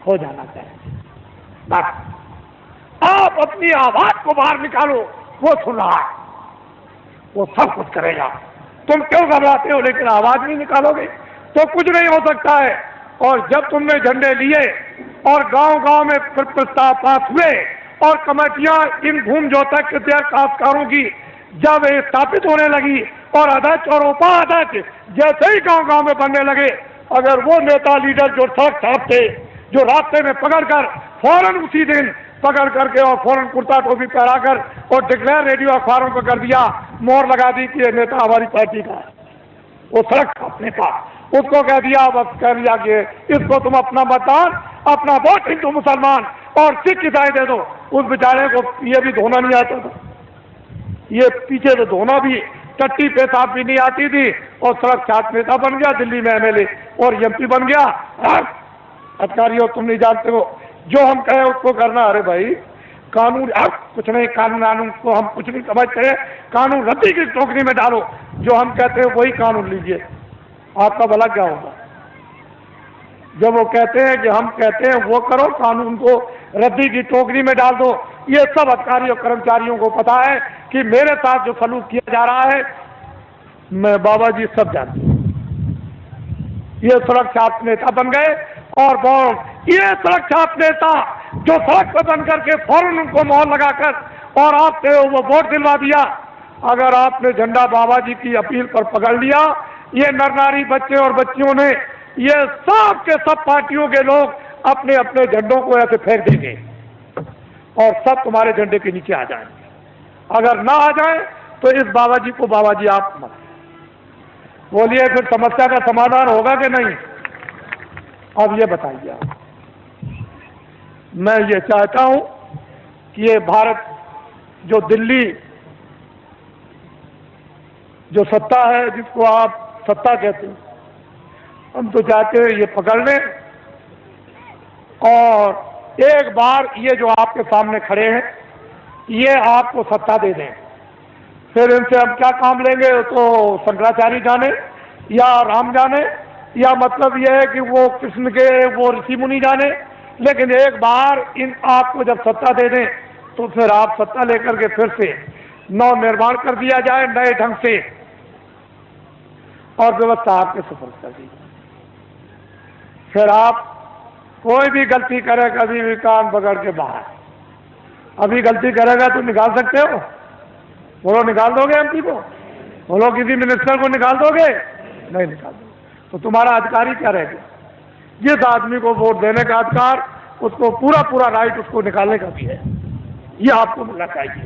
[SPEAKER 1] हो जाना चाहिए। बस आप अपनी आवाज को बाहर निकालो, वो सुन रहा है, वो सब कुछ करेगा। तुम क्यों घबराते हो, लेकिन आवाज नहीं निकालोगे तो कुछ नहीं हो सकता है। और जब तुमने झंडे लिए और गांव गांव में प्रस्ताव पास हुए और कमेटियां इन भूम जोता खेतर काश्तकारों की जब स्थापित होने लगी और अध्यक्ष और उपाध्यक्ष जैसे ही गांव गांव में बनने लगे, अगर वो नेता लीडर जो सड़क छापते, जो रास्ते में पकड़कर फौरन उसी दिन पकड़ करके और फौरन कुर्ता टोपी पहनाकर और डिक्लेयर रेडियो अखबारों पर कर दिया, मोहर लगा दी कि ये नेता हमारी पार्टी का है, वो सड़क छापने का, उसको कह दिया, बस कह दिया कि इसको तुम अपना मतदान, अपना वोट हिंदू मुसलमान और सिख ईसाई दे दो। उस बेचारे को ये भी धोना नहीं आता था, ये पीछे तो धोना भी, टट्टी पेशाब भी नहीं आती थी, और सड़क छाप नेता बन गया, दिल्ली में एमएलए और एमपी बन गया। अधिकारियों तुम नहीं जानते हो, जो हम कहें उसको करना। अरे भाई कानून, अब कुछ नहीं, कानून को हम कुछ नहीं समझते, कानून रद्दी की टोकरी में डालो, जो हम कहते हैं वही कानून लीजिए, आपका भला क्या होगा। जब वो कहते हैं कि हम कहते हैं वो करो, कानून को रद्दी की टोकरी में डाल दो। ये सब अधिकारी और कर्मचारियों को पता है कि मेरे साथ जो सलूक किया जा रहा है, मैं बाबा जी सब जानते हैं। ये सड़क छाप नेता बन गए, और ये सड़क छाप नेता जो सड़क पर बन करके फौरन उनको मोहर लगाकर और आपसे वो वोट दिलवा दिया। अगर आपने झंडा बाबा जी की अपील पर पकड़ लिया, ये नर नारी बच्चे और बच्चियों ने, ये सब के सब पार्टियों के लोग अपने अपने झंडों को ऐसे फेंक देंगे और सब तुम्हारे झंडे के नीचे आ जाएंगे। अगर ना आ जाए तो इस बाबा जी को बाबा जी आप बोलिए, फिर समस्या का समाधान होगा कि नहीं? अब ये बताइए आप। मैं ये चाहता हूं कि ये भारत जो दिल्ली जो सत्ता है, जिसको आप सत्ता कहते हैं, हम तो चाहते हैं ये पकड़ लें और एक बार ये जो आपके सामने खड़े हैं ये आपको सत्ता दे दें। फिर इनसे हम क्या काम लेंगे तो शंकराचार्य जाने या राम जाने, या मतलब यह है कि वो कृष्ण के वो ऋषि मुनि जाने, लेकिन एक बार इन आपको जब सत्ता दे दें तो फिर आप सत्ता लेकर के फिर से नव निर्माण कर दिया जाए नए ढंग से और व्यवस्था आपके सुपुर्द कर दी। फिर आप कोई भी गलती करे, कभी भी कान पकड़ के बाहर, अभी गलती करेगा तो निकाल सकते हो? बोलो, निकाल दोगे एमपी को? बोलो, किसी मिनिस्टर को निकाल दोगे? नहीं निकाल दोगे। तो तुम्हारा अधिकार ही क्या रह गया? जिस आदमी को वोट देने का अधिकार, उसको पूरा पूरा राइट उसको निकालने का भी है, ये आपको मिलना चाहिए।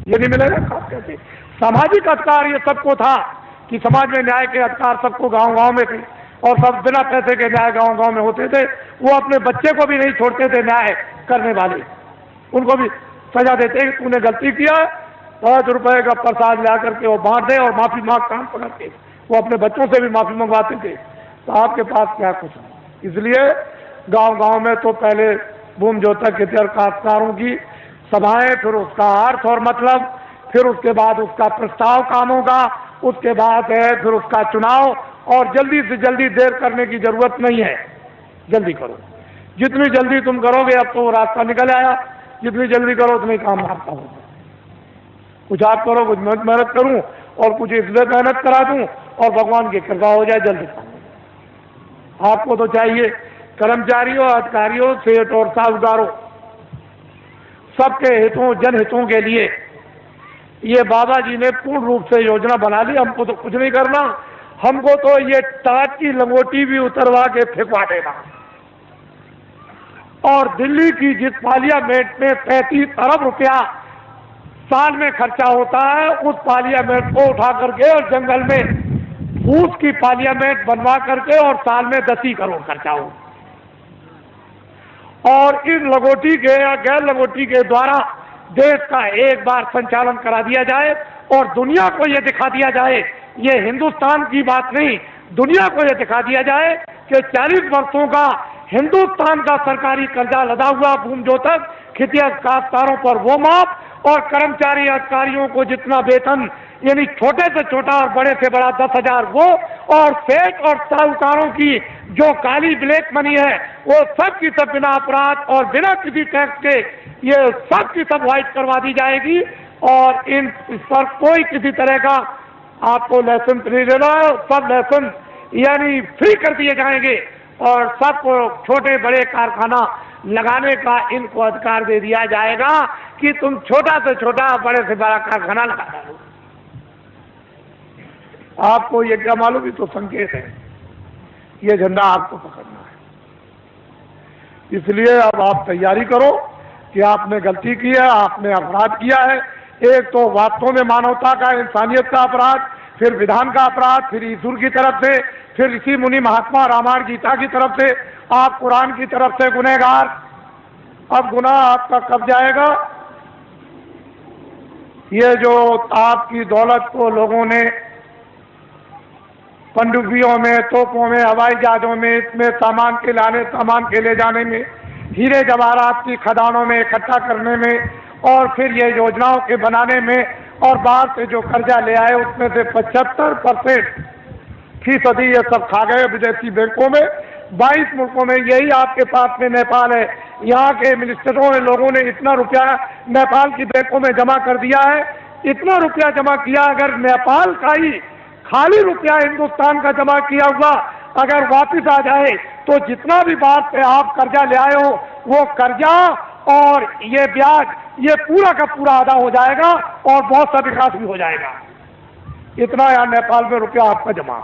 [SPEAKER 1] ये नहीं मिलेगा आप कैसे? सामाजिक अधिकार ये सबको था कि समाज में न्याय के अधिकार सबको गांव गांव में थे और सब बिना पैसे के न्याय गांव गांव में होते थे। वो अपने बच्चे को भी नहीं छोड़ते थे न्याय करने वाले, उनको भी सजा देते कि तूने गलती किया, 5 रुपए का प्रसाद ला करके वो बांट दे और माफी मांग काम पकड़ के वो अपने बच्चों से भी माफी मंगवाते थे। तो आपके पास क्या कुछ है? इसलिए गांव गांव में तो पहले भूमि जोतक हितैषी काश्तकारों की सभाएं, फिर उसका अर्थ और मतलब, फिर उसके बाद उसका प्रस्ताव कामों का, उसके बाद है फिर उसका चुनाव। और जल्दी से जल्दी देर करने की जरूरत नहीं है, जल्दी करो। जितनी जल्दी तुम करोगे, अब तो वो रास्ता निकल आया, जितनी जल्दी करो उतनी काम आपका होगा। कुछ आप करो, कुछ मैं मेहनत करूं और कुछ इसलिए मेहनत करा दूं और भगवान की कृपा हो जाए, जल्दी काम। आपको तो चाहिए कर्मचारियों, अधिकारियों, सेठ और साहूकारों, सबके हितों, जनहितों के लिए ये बाबा जी ने पूर्ण रूप से योजना बना ली। हमको तो कुछ नहीं करना, हमको तो ये टाट की लंगोटी भी उतरवा के फेंकवा देना। और दिल्ली की जिस पार्लियामेंट में 35 अरब रुपया साल में खर्चा होता है, उस पार्लियामेंट को उठा करके और जंगल में फूस की पार्लियामेंट बनवा करके और साल में 10 करोड़ खर्चा हो। और इन लगोटी के या गैर लगोटी के द्वारा देश का एक बार संचालन करा दिया जाए और दुनिया को यह दिखा दिया जाए, ये हिंदुस्तान की बात नहीं, दुनिया को यह दिखा दिया जाए कि 40 वर्षों का हिंदुस्तान का सरकारी कर्जा लदा हुआ भूमि जोतक हितैषी काश्तकारों पर वो माफ और कर्मचारी अधिकारियों को जितना वेतन, यानी छोटे से छोटा और बड़े से बड़ा 10,000 वो, और सेठ और साहूकारों की जो काली ब्लैक मनी है वो सब की सब बिना अपराध और बिना किसी टैक्स के ये सब की सब वाइट करवा दी जाएगी। और इन पर कोई किसी तरह का आपको लाइसेंस नहीं देना है, सब लाइसेंस यानी फ्री कर दिए जाएंगे और सबको छोटे बड़े कारखाना लगाने का इनको अधिकार दे दिया जाएगा कि तुम छोटा से छोटा बड़े से बड़ा कारखाना लगा दो। आपको ये क्या मालूम, ही तो संकेत है, ये झंडा आपको पकड़ना है। इसलिए अब आप तैयारी करो कि आपने गलती की है, आपने अपराध किया है। एक तो वास्तव में मानवता का, इंसानियत का अपराध, फिर विधान का अपराध, फिर ईश्वर की तरफ से, फिर ऋषि मुनि महात्मा रामायण गीता की तरफ से, आप कुरान की तरफ से गुनहगार। अब गुनाह आपका कब जाएगा? ये जो आपकी दौलत को लोगों ने पनडुब्बियों में, तोपों में, हवाई जहाजों में, इसमें सामान के लाने, सामान के ले जाने में, हीरे जवाहरात की खदानों में इकट्ठा करने में और फिर ये योजनाओं के बनाने में और बाहर से जो कर्जा ले आए उसमें से 75% ये सब खा गए विदेशी बैंकों में। 22 मुल्कों में, यही आपके पास में नेपाल है, यहाँ के मिनिस्टरों ने, लोगों ने इतना रुपया नेपाल की बैंकों में जमा कर दिया है, इतना रुपया जमा किया। अगर नेपाल का ही खाली रुपया हिंदुस्तान का जमा किया हुआ अगर वापिस आ जाए तो जितना भी बात से आप कर्जा ले आए हो वो कर्जा और ये ब्याज ये पूरा का पूरा अदा हो जाएगा और बहुत सा विकास भी हो जाएगा। इतना यहाँ नेपाल में रुपया आपका जमा,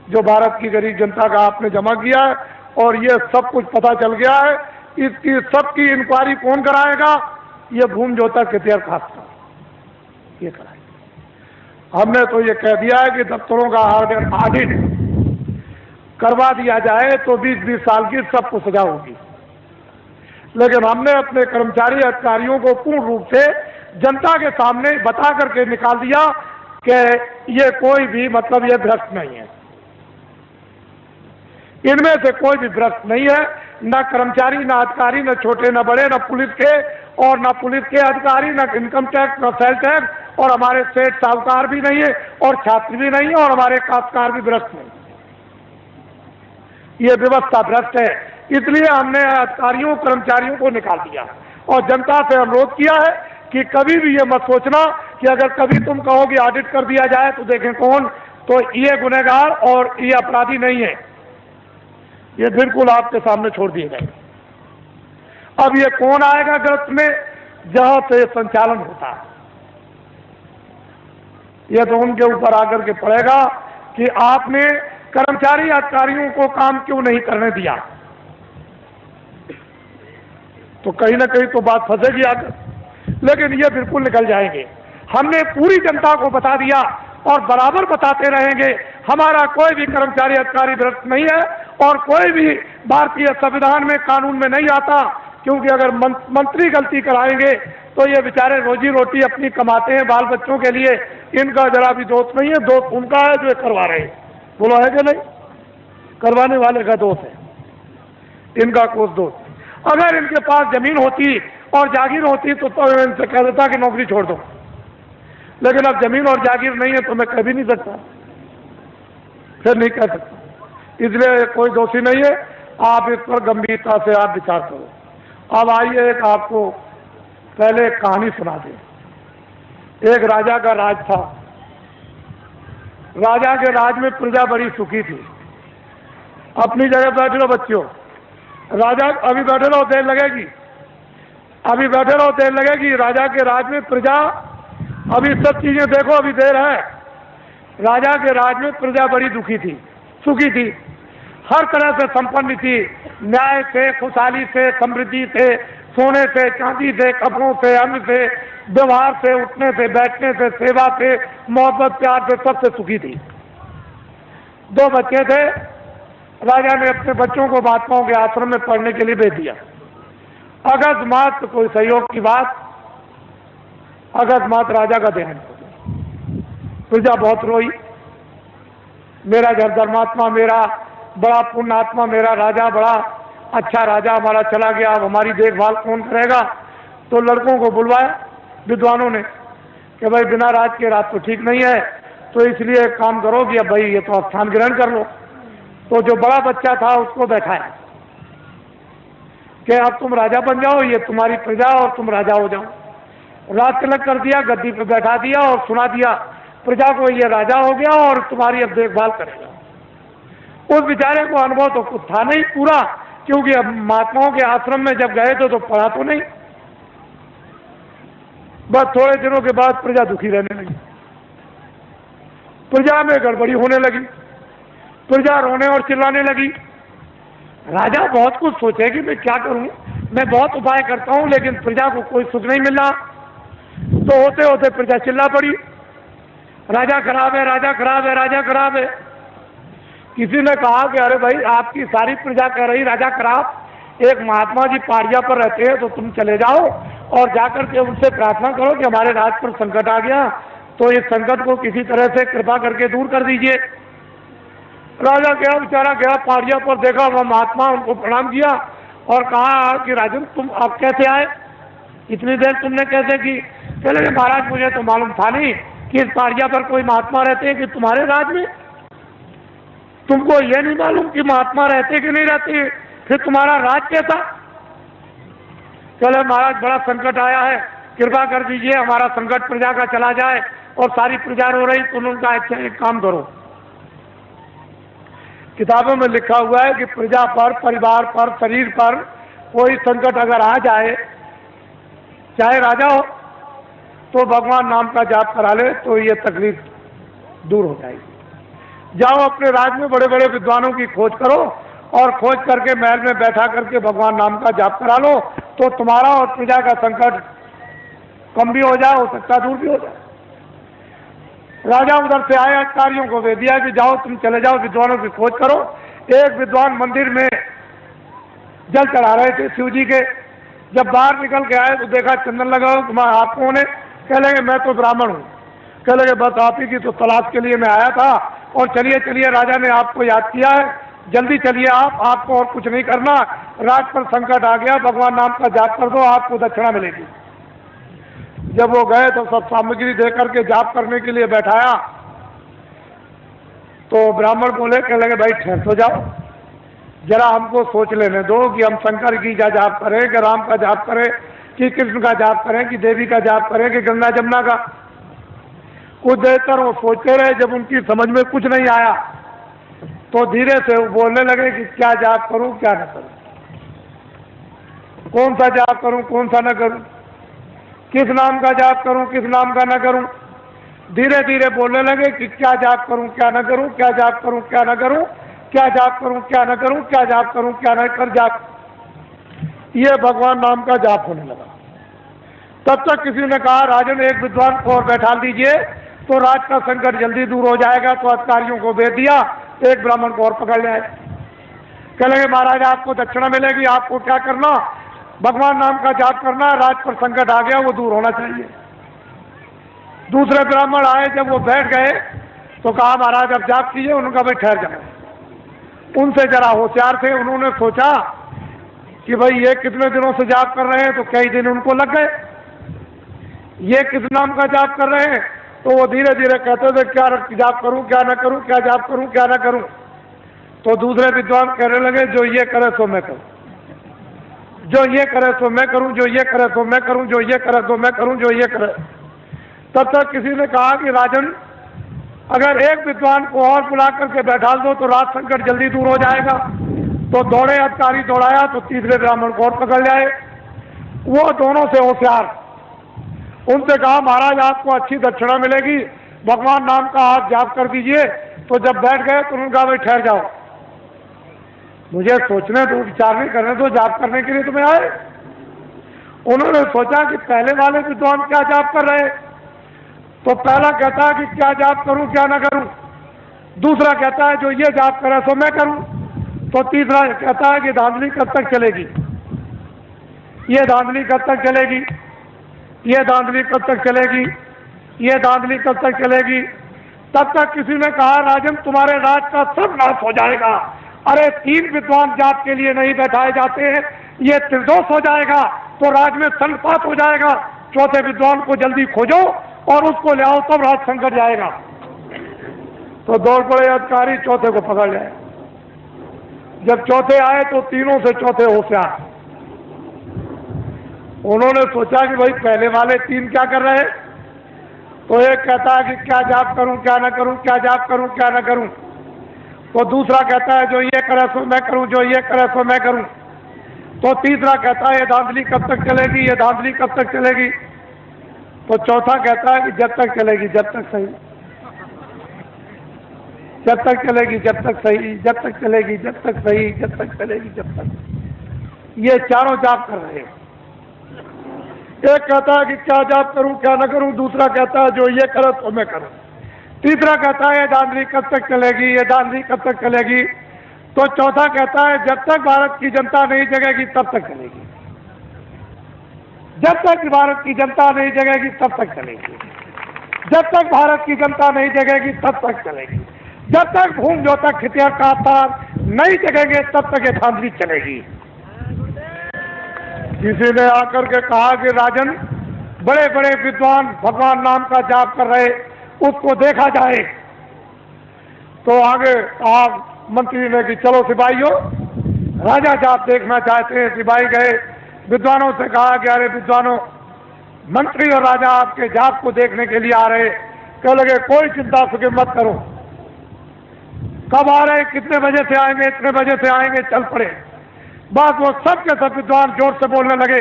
[SPEAKER 1] जो भारत की गरीब जनता का आपने जमा किया है, और ये सब कुछ पता चल गया है। इसकी सबकी इंक्वायरी कौन कराएगा? ये भूमि जोतक हितैषी काश्तकार ये कराएगा। हमने तो ये कह दिया है कि दफ्तरों का ऑडिट करवा दिया जाए तो 20-20 साल की सबको सजा होगी। लेकिन हमने अपने कर्मचारी अधिकारियों को पूर्ण रूप से जनता के सामने बता करके निकाल दिया कि ये कोई भी मतलब ये भ्रष्ट नहीं है, इनमें से कोई भी भ्रष्ट नहीं है, न कर्मचारी, न अधिकारी, न छोटे न बड़े, न पुलिस के और न पुलिस के अधिकारी, न इनकम टैक्स, न सेल टैक्स, और हमारे सेठ साहूकार भी नहीं है और छात्र भी नहीं है और हमारे काश्तकार भी भ्रष्ट नहीं। ये व्यवस्था भ्रष्ट है। इसलिए हमने अधिकारियों कर्मचारियों को निकाल दिया और जनता से अनुरोध किया है कि कभी भी ये मत सोचना कि अगर कभी तुम कहोगे ऑडिट कर दिया जाए तो देखें कौन, तो ये गुनहगार और ये अपराधी नहीं है, ये बिल्कुल आपके सामने छोड़ दिए गए। अब ये कौन आएगा गिरफ्त में, जहां से संचालन होता है, यह तो उनके ऊपर आकर के पड़ेगा कि आपने कर्मचारी अधिकारियों को काम क्यों नहीं करने दिया, तो कहीं ना कहीं तो बात फंसेगी आकर, लेकिन ये बिल्कुल निकल जाएंगे। हमने पूरी जनता को बता दिया और बराबर बताते रहेंगे, हमारा कोई भी कर्मचारी अधिकारी भ्रष्ट नहीं है और कोई भी भारतीय संविधान में कानून में नहीं आता, क्योंकि अगर मंत्री गलती कराएंगे तो ये बेचारे रोजी रोटी अपनी कमाते हैं बाल बच्चों के लिए, इनका जरा भी दोष नहीं है, दोष उनका है जो करवा रहे हैं। बोलो है कि नहीं, करवाने वाले का दोष है, इनका कुछ दोष। अगर इनके पास जमीन होती और जागीर होती तो इनसे कह देता कि नौकरी छोड़ दो, लेकिन अब जमीन और जागीर नहीं है तो मैं कह भी नहीं सकता, फिर नहीं कह सकता, इसलिए कोई दोषी नहीं है। आप इस पर गंभीरता से आप विचार करो। अब आइए एक आपको पहले एक कहानी सुना दें। एक राजा का राज था, राजा के राज में प्रजा बड़ी सुखी थी। अपनी जगह बैठ लो बच्चों, राजा अभी बैठे रहो, देर लगेगी, अभी बैठे रहो, देर लगेगी। राजा के राज में प्रजा, अभी सब चीजें देखो, अभी देर है। राजा के राज में प्रजा बड़ी दुखी थी, सुखी थी, हर तरह से संपन्न थी, न्याय से, खुशहाली से, समृद्धि से, सोने से, चांदी से, कपड़ों से, अन्न से, व्यवहार से, उठने से, बैठने से, सेवा से, मोहब्बत प्यार से, सबसे सुखी थी। 2 बच्चे थे, राजा ने अपने बच्चों को महात्माओं के आश्रम में पढ़ने के लिए भेज दिया। अकस्मात कोई सहयोग की बात, अकस्मात राजा का देहांत हो गया। प्रजा बहुत रोई, मेरा धर्मात्मा, मेरा बड़ा पुण्यात्मा, मेरा राजा बड़ा अच्छा राजा हमारा चला गया, अब हमारी देखभाल कौन करेगा। तो लड़कों को बुलवाया विद्वानों ने कि भाई बिना राज के राज तो ठीक नहीं है, तो इसलिए एक काम करो कि अब भाई ये तो स्थान ग्रहण कर लो। तो जो बड़ा बच्चा था उसको बैठाया कि अब तुम राजा बन जाओ, ये तुम्हारी प्रजा और तुम राजा हो जाओ। राज तिलक कर दिया, गद्दी पे बैठा दिया और सुना दिया प्रजा को, ये राजा हो गया और तुम्हारी अब देखभाल करेगा। उस बेचारे को अनुभव तो कुछ था नहीं पूरा, क्योंकि अब महात्माओं के आश्रम में जब गए थे तो पढ़ा तो नहीं। बस थोड़े दिनों के बाद प्रजा दुखी रहने लगी, प्रजा में गड़बड़ी होने लगी, प्रजा रोने और चिल्लाने लगी। राजा बहुत कुछ सोचे कि मैं क्या करूं, मैं बहुत उपाय करता हूं लेकिन प्रजा को कोई सुख नहीं मिल रहा। तो होते होते प्रजा चिल्ला पड़ी, राजा खराब है, राजा खराब है, राजा खराब है। किसी ने कहा कि अरे भाई आपकी सारी प्रजा कह रही राजा खराब, एक महात्मा जी पहाड़िया पर रहते हैं तो तुम चले जाओ और जाकर के उनसे प्रार्थना करो कि हमारे राज पर संकट आ गया, तो इस संकट को किसी तरह से कृपा करके दूर कर दीजिए। राजा गया, बेचारा गया पहाड़िया पर, देखा वह महात्मा, उनको प्रणाम किया और कहा कि राजन तुम आप कैसे आए, इतनी देर तुमने कैसे की। चले महाराज मुझे तो मालूम था नहीं कि इस पहाड़िया पर कोई महात्मा रहते हैं कि तुम्हारे राज में, तुमको ये नहीं मालूम कि महात्मा रहते कि नहीं रहते, फिर तुम्हारा राज कैसा। चले महाराज बड़ा संकट आया है, कृपा कर दीजिए हमारा संकट प्रजा का चला जाए, और सारी प्रजा रो रही। तो उन्होंने कहा अच्छा एक काम करो, किताबों में लिखा हुआ है कि प्रजा पर, परिवार पर, शरीर पर कोई संकट अगर आ जाए, चाहे राजा हो, तो भगवान नाम का जाप करा ले तो ये तकलीफ दूर हो जाएगी। जाओ अपने राज्य में बड़े बड़े विद्वानों की खोज करो और खोज करके महल में बैठा करके भगवान नाम का जाप करा लो, तो तुम्हारा और प्रजा का संकट कम भी हो जाए, हो सकता दूर भी हो जाए। राजा उधर से आए, अधिकारियों को दे दिया कि जाओ तुम चले जाओ विद्वानों की खोज करो। एक विद्वान मंदिर में जल चढ़ा रहे थे शिव जी के, जब बाहर निकल के आए तो देखा चंदन लगा हो, तुम्हारा आप कौन है? कह लगे मैं तो ब्राह्मण हूँ। कह लगे बस आप ही की तो तलाश के लिए मैं आया था, और चलिए चलिए राजा ने आपको याद किया है, जल्दी चलिए आपको और कुछ नहीं करना, राज पर संकट आ गया, भगवान नाम का जाप कर दो, आपको दक्षिणा मिलेगी। जब वो गए तो सब सामग्री दे करके जाप करने के लिए बैठाया, तो ब्राह्मण बोले, कह लगे भाई ठहर तो जाओ, जरा हमको सोच लेने दो कि हम शंकर की का जाप करें कि राम का जाप करें कि कृष्ण का जाप करें कि देवी का जाप करें कि गंगा जमुना का। कुछ देर तक वो सोचते रहे, जब उनकी समझ में कुछ नहीं आया तो धीरे से वो बोलने लगे कि क्या जाप करूं क्या न करूं, कौन सा जाप करूं कौन सा न करूं, किस नाम का जाप करूं किस नाम का न करूं। धीरे धीरे बोलने लगे कि क्या जाप करूं क्या न करूं, क्या जाप करूं क्या न करूं, क्या जाप करूं क्या न करूं, क्या जाप करूं क्या न कर जाप। ये भगवान नाम का जाप होने लगा। तब तक किसी ने कहा राजन एक विद्वान को और बैठा दीजिए तो राज का संकट जल्दी दूर हो जाएगा। तो अधिकारियों को भेज दिया, एक ब्राह्मण को और पकड़ लाए। कह लगे महाराज आपको दक्षिणा मिलेगी, आपको क्या करना, भगवान नाम का जाप करना, राज पर संकट आ गया वो दूर होना चाहिए। दूसरे ब्राह्मण आए, जब वो बैठ गए तो कहा महाराज अब जाप कीजिए। उनका भाई ठहर जाओ। उनसे जरा होशियार थे, उन्होंने सोचा कि भाई ये कितने दिनों से जाप कर रहे हैं, तो कई दिन उनको लग गए। ये किस नाम का जाप कर रहे हैं, तो वो धीरे धीरे कहते थे क्या जाप करूं क्या ना करूं, क्या जाप करूं क्या ना करूं। तो दूसरे विद्वान कहने लगे जो ये करे सो मैं करूं, जो ये करे सो मैं करूं, जो ये करे सो मैं करूं, जो ये करे सो मैं करूं, जो ये करे। तब तक किसी ने कहा कि राजन अगर एक विद्वान को और बुला करके बैठा दो तो राज संकट जल्दी दूर हो जाएगा। तो दौड़े अधिकारी दौड़ाया तो तीसरे ब्राह्मण को और पकड़ जाए। वो दोनों से होशियार, उनसे कहा महाराज आपको अच्छी दक्षिणा मिलेगी, भगवान नाम का आप जाप कर दीजिए। तो जब बैठ गए तो उन्होंने कहा भाई ठहर जाओ, मुझे सोचने दो, विचारने करने दो, जाप करने के लिए तुम्हें आए। उन्होंने सोचा कि पहले वाले विद्वान क्या जाप कर रहे, तो पहला कहता है कि क्या जाप करूं क्या ना करूं, दूसरा कहता है जो ये जाप करे सो मैं करूं, तो तीसरा कहता है कि धांधली कब तक चलेगी, ये धांधली कब तक चलेगी, ये धांधली कब तक चलेगी, ये धांधली कब तक चलेगी। तब तक किसी ने कहा राजन तुम्हारे राज का सब नाश हो जाएगा। अरे 3 विद्वान जाप के लिए नहीं बैठाए जाते हैं, ये त्रिदोष हो जाएगा तो राज में संपात हो जाएगा। चौथे विद्वान को जल्दी खोजो और उसको ले आओ, तब राज संकट जाएगा। तो दौड़ पड़े अधिकारी, चौथे को पकड़ लाए। जब चौथे आए तो तीनों से चौथे होशियार। उन्होंने सोचा कि भाई पहले वाले 3 क्या कर रहे हैं, तो एक कहता है कि क्या जाप करूं क्या ना करूं, क्या जाप करूं क्या ना करूं। तो दूसरा कहता है जो ये करे सो मैं करूं, जो ये करे सो मैं करूं। तो तीसरा कहता है ये धांधली कब तक चलेगी, ये धांधली कब तक चलेगी। तो चौथा कहता है कि जब तक चलेगी जब तक सही, जब तक चलेगी जब तक सही, जब तक चलेगी जब तक सही, जब तक चलेगी जब तक। ये चारों जाप कर रहे हैं। एक कहता है कि क्या जाप करूं क्या ना करूं, दूसरा कहता है जो ये करे तो मैं करूं, तीसरा कहता है ये धांधली कब तक चलेगी, ये धांधली कब तक चलेगी। तो चौथा कहता है जब तक भारत की जनता नहीं जगेगी तब तक चलेगी, जब तक भारत की जनता नहीं जगेगी तब तक चलेगी, जब तक भारत की जनता नहीं जगेगी तब तक चलेगी, जब तक भूम जो तक खितिया का तार नहीं जगेंगे तब तक ये धांधली चलेगी। किसी ने आकर के कहा कि राजन बड़े बड़े विद्वान भगवान नाम का जाप कर रहे, उसको देखा जाए। तो आगे कहा मंत्री ने कि चलो सिपाहियों, राजा जाप देखना चाहते हैं। सिपाही गए, विद्वानों से कहा कि अरे विद्वानों, मंत्री और राजा आपके जाप को देखने के लिए आ रहे। कह लगे कोई चिंता फिक्र मत करो, कब आ रहे, कितने बजे से आएंगे, इतने बजे से आएंगे, चल पड़े। बस वो सब के सब विद्वान जोर से बोलने लगे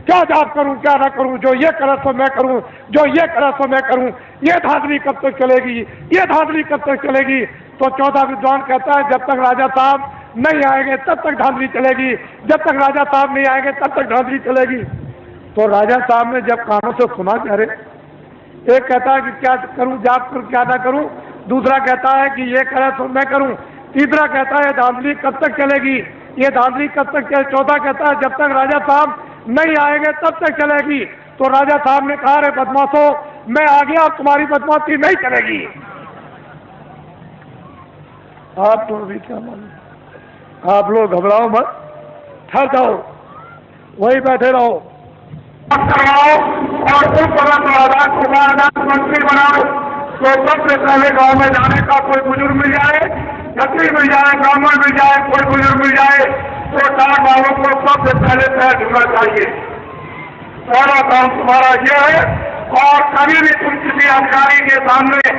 [SPEAKER 1] क्या जाप करूं क्या ना करूं, जो ये करे तो मैं करूं, जो ये करे तो मैं करूं, ये धांधली कब तक चलेगी, ये धांधली कब तक चलेगी। तो चौथा विद्वान कहता है जब तक राजा साहब नहीं आएंगे तब तक धांधली चलेगी, जब तक राजा साहब नहीं आएंगे तब तक धांधली चलेगी। तो राजा साहब ने जब कानों से सुना कि अरे, एक कहता है कि क्या करूं जाप करूं क्या ना करूं, दूसरा कहता है कि ये करे तो मैं करूं, तीसरा कहता है धांधली कब तक चलेगी, ये धांधली कब तक चले, चौथा कहता है जब तक राजा साहब नहीं आएंगे तब तक चलेगी। तो राजा साहब ने कहा अरे बदमाशो, मैं आ गया, अब तुम्हारी बदमाशी नहीं चलेगी। आप तो अभी क्या मालूम, आप लोग घबराओ मत, ठहर जाओ, वहीं बैठे रहो और मंत्री बनाओ। तो सबसे पहले गांव में जाने का कोई बुजुर्ग मिल जाए
[SPEAKER 2] छत्री मिल जाए, ब्राह्मण मिल जाए, कोई बुजुर्ग मिल जाए तो डाक वालों को सबसे पहले पैर छूना चाहिए। पहला काम तुम्हारा यह है। और कभी भी तुम किसी अधिकारी के सामने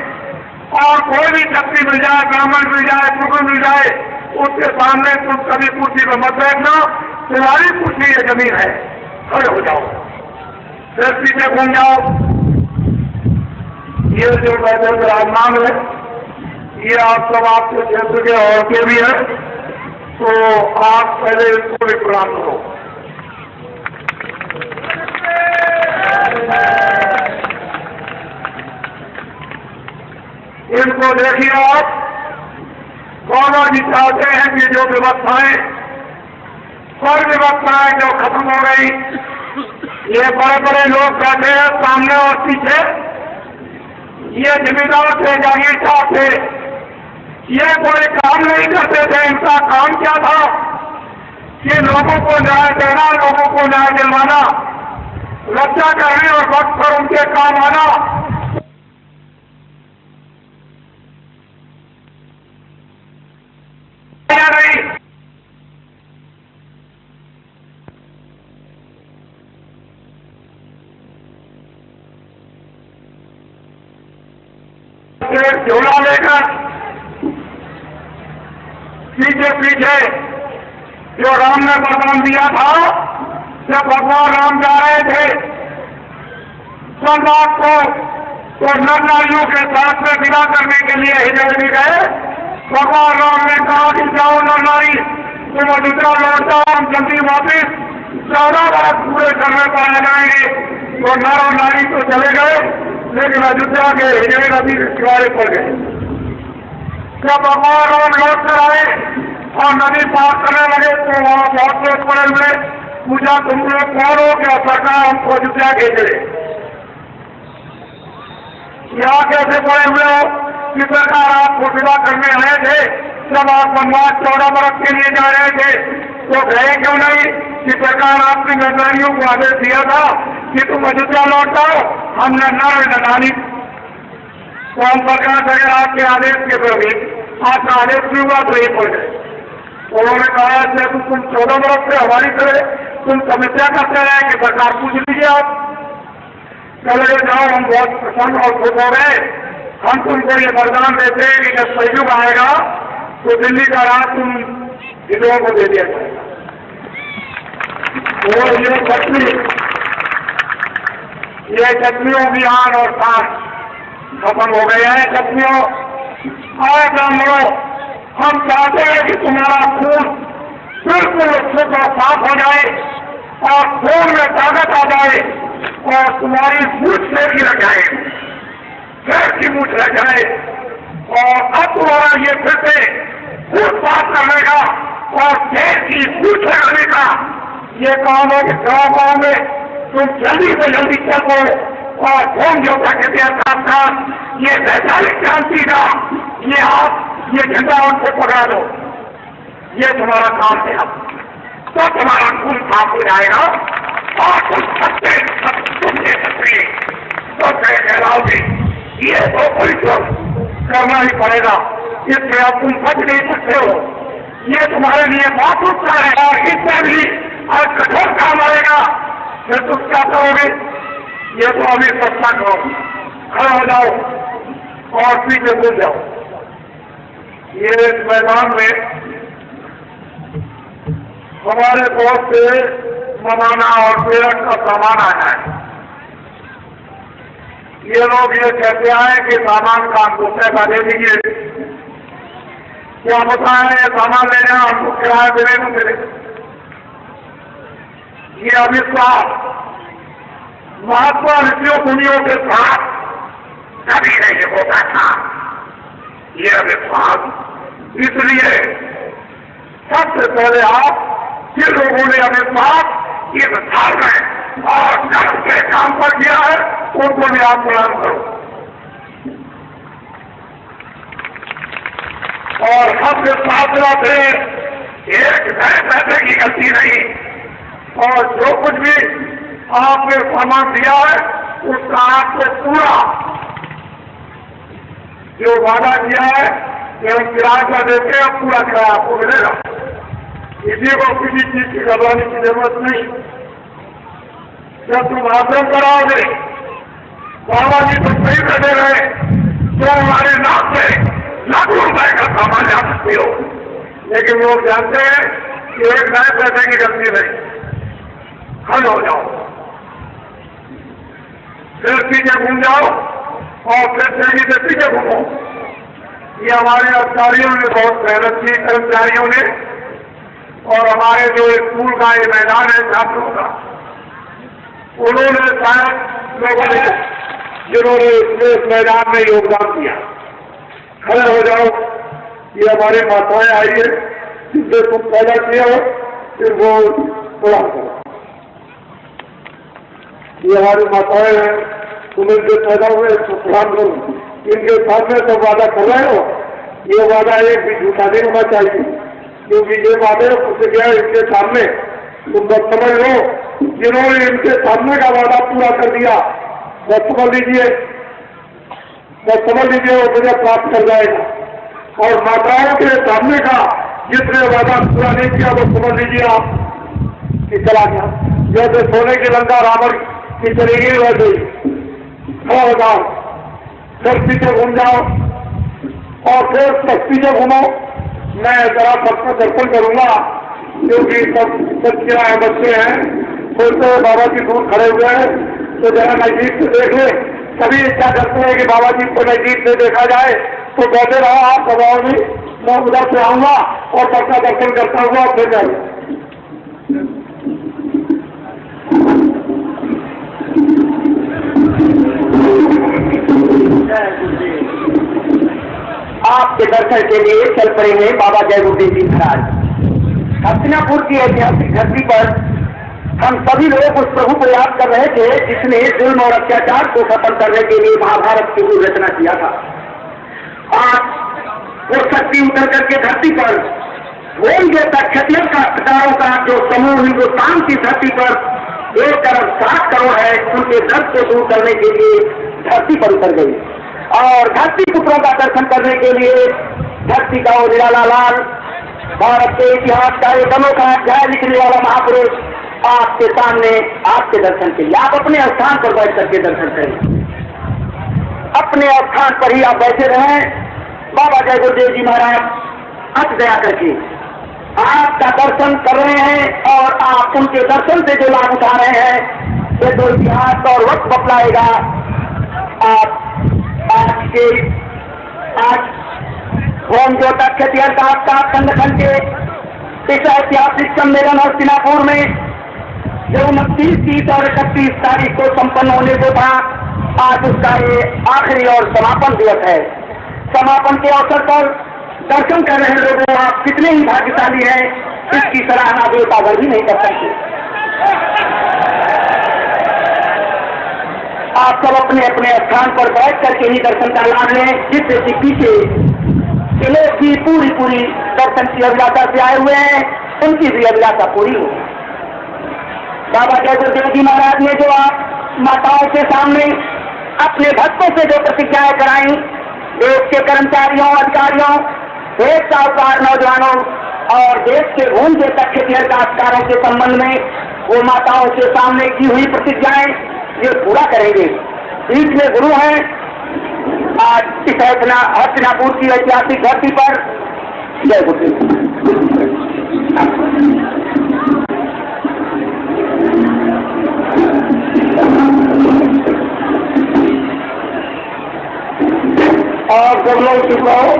[SPEAKER 2] और कोई भी छत्री मिल जाए, ब्राह्मण मिल जाए, बुजुर्ग मिल जाए, उसके सामने तुम कभी कुर्सी पर मत बैठना। तुम्हारी कुर्सी ये जमीन है, खड़े हो जाओ, फिर पीछे घूम जाओ। ये जो बैठे विराजमान है, ये आप सब आपके क्षेत्र के औरतें भी हैं, तो आप पहले इसको भी प्रणाम करो। इनको देखिए आप, गौरव जी चाहते हैं कि जो व्यवस्थाएं, सब व्यवस्थाएं जो खत्म हो गई, ये बड़े बड़े लोग बैठे हैं सामने और पीछे, ये जमींदार थे, जागीरदार थे, ये कोई काम नहीं करते थे। इनका काम क्या था कि लोगों को न्याय देना, लोगों को न्याय दिलवाना, रक्षा करने और वक्त पर उनके काम आना। नहीं, झोला लेकर पीछे पीछे जो राम ने वरदान दिया था, जब भगवान राम जा रहे थे सोमनाथ को, तो नर नारियों के साथ में विदा करने के लिए हिजर भी गए। भगवान राम ने कहा कि जाओ नर नारी, तुम अयोध्या लौट जाओ, हम जल्दी वापिस 14 वर्ष पूरे करने पर आ जाएंगे। तो नर और नारी तो चले गए, लेकिन अयोध्या के हिजर अभी किनारे पड़ गए। जब भगवान राम लौट कर आए और नदी पार करने लगे तो वहां बहुत लोग पड़े हुए, पूछा तुम लोग कौन हो, क्या सरकार हमको अयोध्या भेजे? यहाँ कैसे पड़े हुए हो कि सरकार आपको विदा करने आए थे? जब आप वनवास 14 वर्ष के लिए जा रहे थे तो गए क्यों नहीं? कि सरकार आपकी नरनारियों को आदेश दिया था कि तुम अयोध्या लौट आओ, हमने नर नारी तो हम सरकार से अगर आपके आदेश के विपरीत आपका आदेश भी हुआ तो ये पड़ गए। उन्होंने कहा जब तुम 14 वर्ष से हमारी तरह तुम समस्या करते रहे कि सरकार पूछ लीजिए आप। चले जाओ, हम बहुत प्रसन्न और खुश हो गए। हम तुमको ये वरदान देते हैं कि जब सहयोग आएगा तो दिल्ली का राज तुम विधवाओं को दे दिया जाएगा। और ये छत्रियों की आन और शान खत्म हो गए हैं। छत्रियों आए ब्राह्मणों, हम चाहते हैं कि तुम्हारा खून बिल्कुल शुद्ध और साफ हो जाए और खून में ताकत आ जाए और तुम्हारी मूछ से भी रह जाए, पैर की मूछ रह जाए। और अब तुम्हारा ये फिर से खून साफ करने का और पैर की मूछ लगाने का ये काम है कि गाँव में तुम जल्दी से जल्दी चलो और होम योगा के साथ साथ ये वैचारिक क्रांति का ये झंडा उनको पकड़ा दो। ये तुम्हारा काम है। अब तो तुम्हारा खून साफ हो जाएगा और तुम सच्चे तो कहलाओगे। ये तो कोई करना ही पड़ेगा, इसलिए अब तुम बच नहीं सकते हो। ये तुम्हारे लिए बहुत उत्साह है और इसमें भी और कठोर काम आएगा। फिर तुम क्या करोगे? ये तो अभी सस्ता करो, खड़ा हो जाओ और पीछे घूम जाओ। ये इस मैदान में हमारे बहुत से मनाना और प्रेरक का सामान आया है। ये लोग ये कहते आए कि सामान का हमको पैसा दे दीजिए। क्या बताएं, ये सामान लेने हमको किराया देने को मिले। ये अविश्वास महात्मा ऋषियों मुनियों के साथ कभी नहीं होता था। ये अविश्वास इसलिए सबसे पहले आप जिन लोगों ने अविश्वास ये विचार में और कर्म के काम पर किया है उनको भी आप प्रणाम करो। और हम विश्वास थे एक पैसे की गलती नहीं, और जो कुछ भी आपने सामान दिया है उसका आपको पूरा जो वादा किया है केवल किराए का देते हैं, पूरा किराया आपको मिलेगा। किसी को किसी चीज की घबराने की जरूरत नहीं। जब तुम आश्रम कराओगे, बाबा जी तो सही बैठे रहे तो हमारे नाम से लाखों रुपए का सामान ला सकते हो, लेकिन लोग जानते हैं कि एक नए पैसे की गलती नहीं, खल हो जाओ, फिर पीछे घूम जाओ और फिर तेजी से पीछे घूमो। ये हमारे अधिकारियों ने बहुत मेहनत की, कर्मचारियों ने, और हमारे जो स्कूल का ये मैदान है छात्रों का, उन्होंने शायद लोगों ने जिन्होंने इस मैदान में योगदान दिया। खड़े हो जाओ, ये हमारी माताएं आई है जिससे तुम पैदा किया हो, फिर वो प्रणाम करो। ये हमारी माताएं हैं, तुम इनसे पैदा हुए तो प्रणाम करो। इनके सामने तो वादा कर रहे हो, ये वादा एक भी झूठा नहीं होना चाहिए, क्योंकि ये वादे प्रतिज्ञा इनके सामने तुम बस समझ लो, जिन्होंने इनके सामने का वादा पूरा कर दिया बस समझ लीजिए, वो मुझे प्राप्त कर जाएगा। और माताओं के सामने का जिसने वादा पूरा नहीं किया वो समझ लीजिए आप कि चला गया। जैसे सोने की लंका रावण की चली गई वैसे ही खड़ा हो जाओ, फिर पीछे घूम जाओ और फिर पीछे घूमो। मैं जरा सबका दर्शन करूंगा, क्योंकि सब बच्चियां हैं, बच्चे हैं, बोलते हैं बाबा जी दूर खड़े हुए हैं तो जरा नजदीक से देख ले। सभी इच्छा करते हैं कि बाबा जी को नजदीक से देखा जाए, तो बैठे रहो आप दबाओ नहीं, मैं उधर से आऊंगा और सबका दर्शन करता हुआ फिर जाऊंगा।
[SPEAKER 3] आपके दर्शन के लिए चल पड़े हैं बाबा जय गुरुदेव जी महाराज। हस्तिनापुर की ऐतिहासिक धरती पर हम सभी लोग उस प्रभु को याद कर रहे थे जिसने जुल्म और अत्याचार को खत्म करने के लिए महाभारत की रचना किया था। आज वो शक्ति उतर करके धरती पर वो जैसा क्षत्रिय काश्तकारों का जो समूह हिंदुस्तान की धरती पर 1.7 करोड़ है, उनके दर्द को दूर करने के लिए धरती पर उतर गई और धरती पुत्रों का दर्शन करने के लिए धरती का उजियाला लाल भारत के इतिहास का एक अनोखा अध्याय लिखने वाला महापुरुष आपके सामने आपके दर्शन के लिए। आप अपने स्थान पर बैठ करके दर्शन करें, अपने स्थान पर ही आप बैठे रहें। बाबा जय गुरुदेव जी महाराज अच दया करके आपका दर्शन कर रहे हैं और आप उनके दर्शन से जो लाभ उठा रहे हैं ये तो इतिहास और वक्त बतलाएगा। आप आज होम ज्योता क्षत्रिय संगठन के इस ऐतिहासिक सम्मेलन हस्तिनापुर में जो 29, 30 और 31 तारीख को संपन्न होने को था, आज उसका ये आखिरी और समापन दिवस है। समापन के अवसर पर दर्शन कर रहे लोगों, आप कितने ही भाग्यशाली हैं, इसकी सराहना देवतागर भी नहीं कर सकते। आप सब अपने अपने स्थान पर बैठ करके ही दर्शन का लाभ लें, जिससे कि पीछे के लोग भी पूरी दर्शन की अभिलाषा से आए हुए हैं, उनकी भी अभिलाषा पूरी हो। बाबा जय गुरुदेव जी महाराज ने जो आप माताओं के सामने अपने भक्तों से जो प्रतिज्ञाएं कराई, देश के कर्मचारियों, अधिकारियों, देश साहूकार, नौजवानों और देश के भूमि के तक्षत्रिय काश्तकारों के संबंध में वो माताओं के सामने की हुई प्रतिज्ञाएं ये पूरा करेंगे। बीच में गुरु हैं, आज इस हस्तिनापुर की ऐतिहासिक धरती पर। जय गुरुदेव।
[SPEAKER 1] आप सब लोग चुप रहो,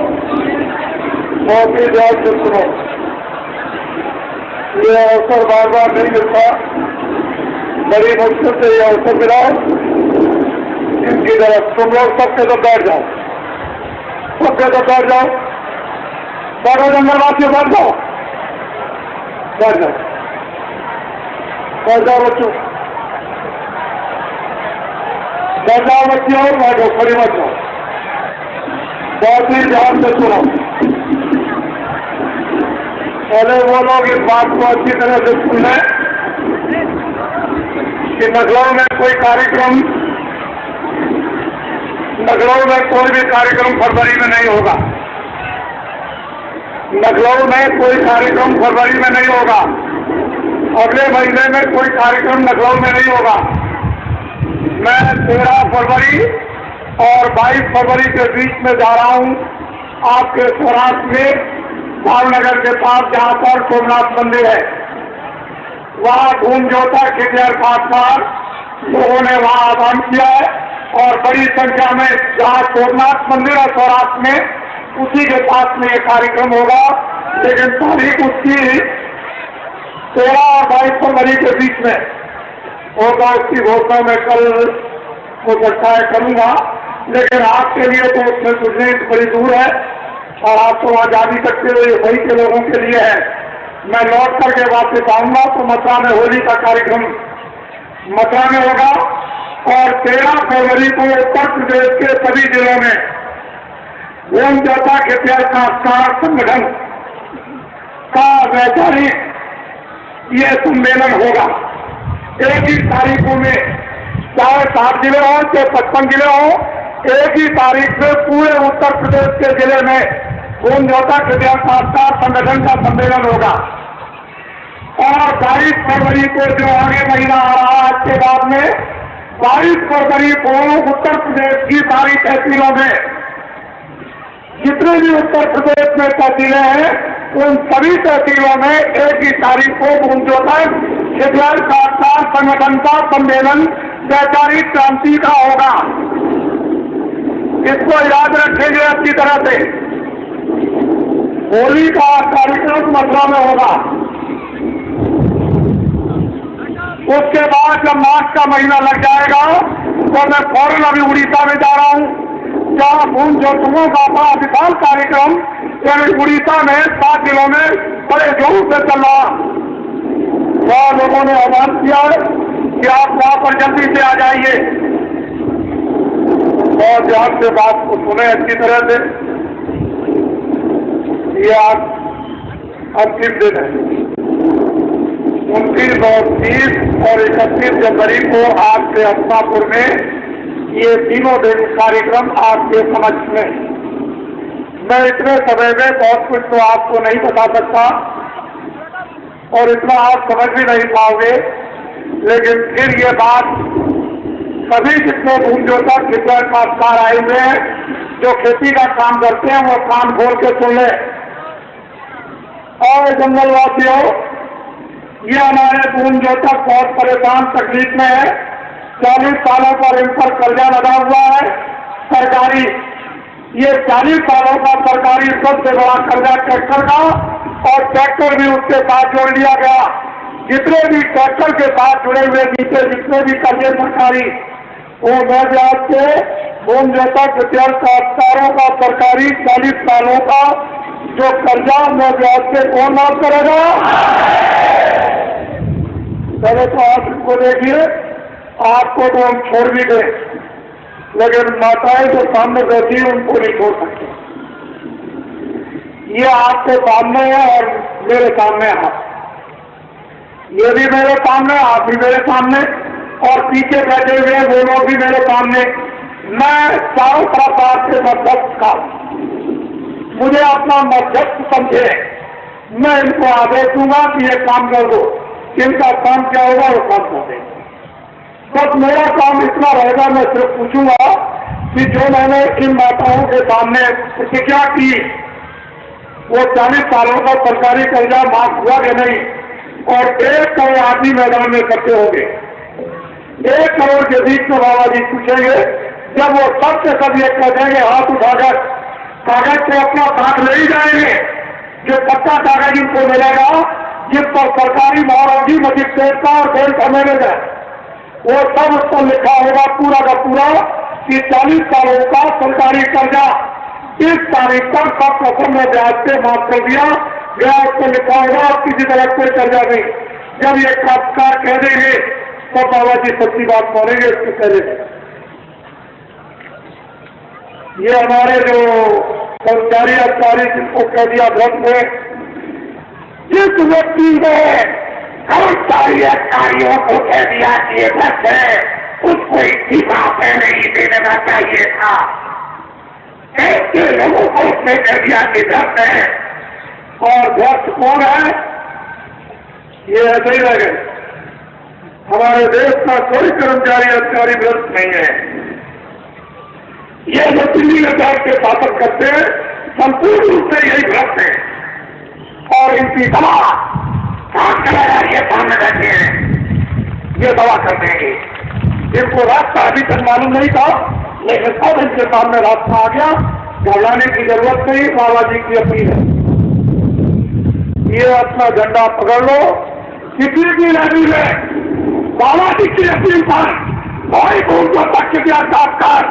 [SPEAKER 1] बहुत ही ध्यान से सुनो। ये अवसर बार बार नहीं मिलता, बड़ी मुश्किल से ये अवसर मिला। इनकी तरफ तुम लोग सबके तो बैठ जाओ, सबके तो बैठ जाओ, सारे जंगलवासियों बैठ जाओ, बैठ जाओ, बैठ जाओ बच्चों, बैठ जाओ बच्चियों, बैठो, खड़ी मत जाओ, बहुत ही ध्यान से सुनो। पहले वो लोग इस बात को अच्छी तरह से सुन लें कि लखनऊ में कोई कार्यक्रम, लखनऊ में कोई भी कार्यक्रम फरवरी में नहीं होगा।
[SPEAKER 2] लखनऊ में कोई कार्यक्रम फरवरी में नहीं होगा, अगले महीने में कोई कार्यक्रम लखनऊ में नहीं होगा। मैं 13 फरवरी और 22 फरवरी के बीच में जा रहा हूँ आपके सौराष्ट्र में भावनगर के पास, जहाँ पर सोमनाथ मंदिर है। वहाँ धूम जोता खिटियार खासमार लोगों ने वहाँ आह्वान किया है और बड़ी संख्या में जहाँ सोमनाथ मंदिर है सौराष्ट्र में, उसी के पास में ये कार्यक्रम होगा। लेकिन तारीख उसकी 13 और 22 फरवरी के बीच में होगा। उसकी घोषणा मैं कल हो सकता है करूँगा, लेकिन आपके लिए तो उसमें सुनने बड़ी दूर है और आप तो वहाँ जा नहीं सकते, ये वही के लोगों के लिए है। मैं लौट करके वापस आऊँगा तो मथुरा में होली का कार्यक्रम मथुरा में होगा और 13 फरवरी को उत्तर प्रदेश के सभी जिलों में धूम जोता खिटियार खासमार संगठन का वैचारिक ये सम्मेलन होगा। एक ही तारीखों में, चाहे 7 जिले हों चाहे 55 जिले हों, एक ही तारीख में पूरे उत्तर प्रदेश के जिले में धूम जोता खिटियार खासमार संगठन का सम्मेलन होगा। और 22 फरवरी को जो आगे महीना आ रहा है आज के बाद में, 22 फरवरी को उत्तर प्रदेश की सारी तहसीलों में, जितने भी उत्तर प्रदेश में तहसीलें हैं, उन सभी तहसीलों में एक ही तारीख को धूम जोता खिटियार खासमार संगठन का सम्मेलन वैचारिक क्रांति का होगा। इसको याद रखेंगे अच्छी तरह से। होली का कार्यक्रम मथुरा में होगा। उसके बाद जब मार्च का महीना लग जाएगा तो मैं फौरन अभी उड़ीसा में जा रहा हूँ, जहाँ धूम जोतुओं का बड़ा विशाल कार्यक्रम यानी उड़ीसा में 7 जिलों में बड़े जोर से चल रहा। वहाँ लोगों ने आह्वान किया है कि आप वहाँ पर जल्दी से आ जाइए और ध्यान से बात को सुने अच्छी तरह से। ये आज अंतिम दिन है। 29 और 30 और 31 जनवरी को आपके हस्तापुर में ये तीनों दिन कार्यक्रम आपके समक्ष में। मैं इतने समय में बहुत कुछ तो आपको नहीं बता सकता और इतना आप समझ भी नहीं पाओगे, लेकिन फिर ये बात सभी जितने धूम जोता खिटियार खासमार आए हुए हैं जो खेती का काम करते हैं वो कान खोल के सुन ले। और जंगलवासियों, ये हमारे धूम जोता बहुत परेशान तकलीफ में है। 40 सालों पर इन पर कर्जा लगा हुआ है सरकारी। ये 40 सालों का सरकारी सबसे बड़ा कर्जा ट्रैक्टर का, और ट्रैक्टर भी उसके साथ जोड़ लिया गया। जितने भी ट्रैक्टर के साथ जुड़े हुए नीचे जितने भी कर्जे सरकारी, वो मैं ब्याज से धूम जोता खिटियार खासमारों का सरकारी 40 सालों का जो कर्जा मैं ब्याज से कौन माफ करेगा? पहले तो आप इसको देखिए, आपको तो हम छोड़ भी गए, लेकिन माताएं जो सामने बैठी है उनको नहीं छोड़ सकते। ये आपके सामने है और मेरे सामने है। ये भी मेरे सामने, आप भी मेरे सामने, और पीछे बैठे हुए वो लोग भी मेरे सामने। मैं चारों तरफ आपके मध्यस्थ का, मुझे अपना मध्यस्थ समझे। मैं इनको आदेश दूंगा कि ये काम कर दो, इनका काम क्या होगा वो काम कर देंगे। बस मेरा काम इतना रहेगा, मैं सिर्फ पूछूंगा कि जो मैंने इन माताओं के सामने प्रतिज्ञा की वो 40 सालों का सरकारी कर्जा माफ हुआ कि नहीं, और 1 करोड़ आदमी मैदान में इकट्ठे होंगे। 1 करोड़ के बीच में बाबा जी पूछेंगे, जब वो सब के सब ये कह देंगे हाथ उठाकर कागज को अपना साथ ले ही जाएंगे, जो पक्का कागज इनको मिलेगा जिस पर सरकारी मोहर होगी मजिस्ट्रेट का और बैंक का मैनेजर, वो सब उस पर लिखा होगा पूरा का पूरा कि 40 सालों का सरकारी कर्जा इस तारीख पर सब कसम में ब्याज से माफ कर दिया गया। उस पर लिखा होगा आप किसी तरह कोई कर्जा नहीं। जब ये खासकार कह देंगे तो बाबा जी सच्ची बात मानेंगे इसके पहले। ये हमारे जो कर्मचारी अधिकारी जिनको कह दिया ध्वस्त है, जिस व्यक्ति ने कर्मचारी अधिकारियों को कह दिया कि ये ध्वस्त है, उसको इस्तीफा नहीं देना चाहिए था। ऐसे लोगों को उसने कह दिया कि ध्वस्त है, और अध्यक्ष कौन है? ये ऐसे ही रह गए। हमारे देश का कोई कर्मचारी अधिकारी भ्रष्ट नहीं है। ये जो दिल्ली में बैठ के शासन करते हैं संपूर्ण रूप से यही भ्रष्ट है और इनकी दवा काम चला जा रही है, सामने बैठे हैं, ये दवा कर देंगे। इनको रास्ता अभी तक मालूम नहीं था, लेकिन सब इनके सामने रास्ता आ गया। घबराने की जरूरत नहीं, बाबा जी की अपील है। ये अपना झंडा पकड़ लो, किसी भी रैली में बाबा जी की अपील पर कोई उनको तक साक्षात्कार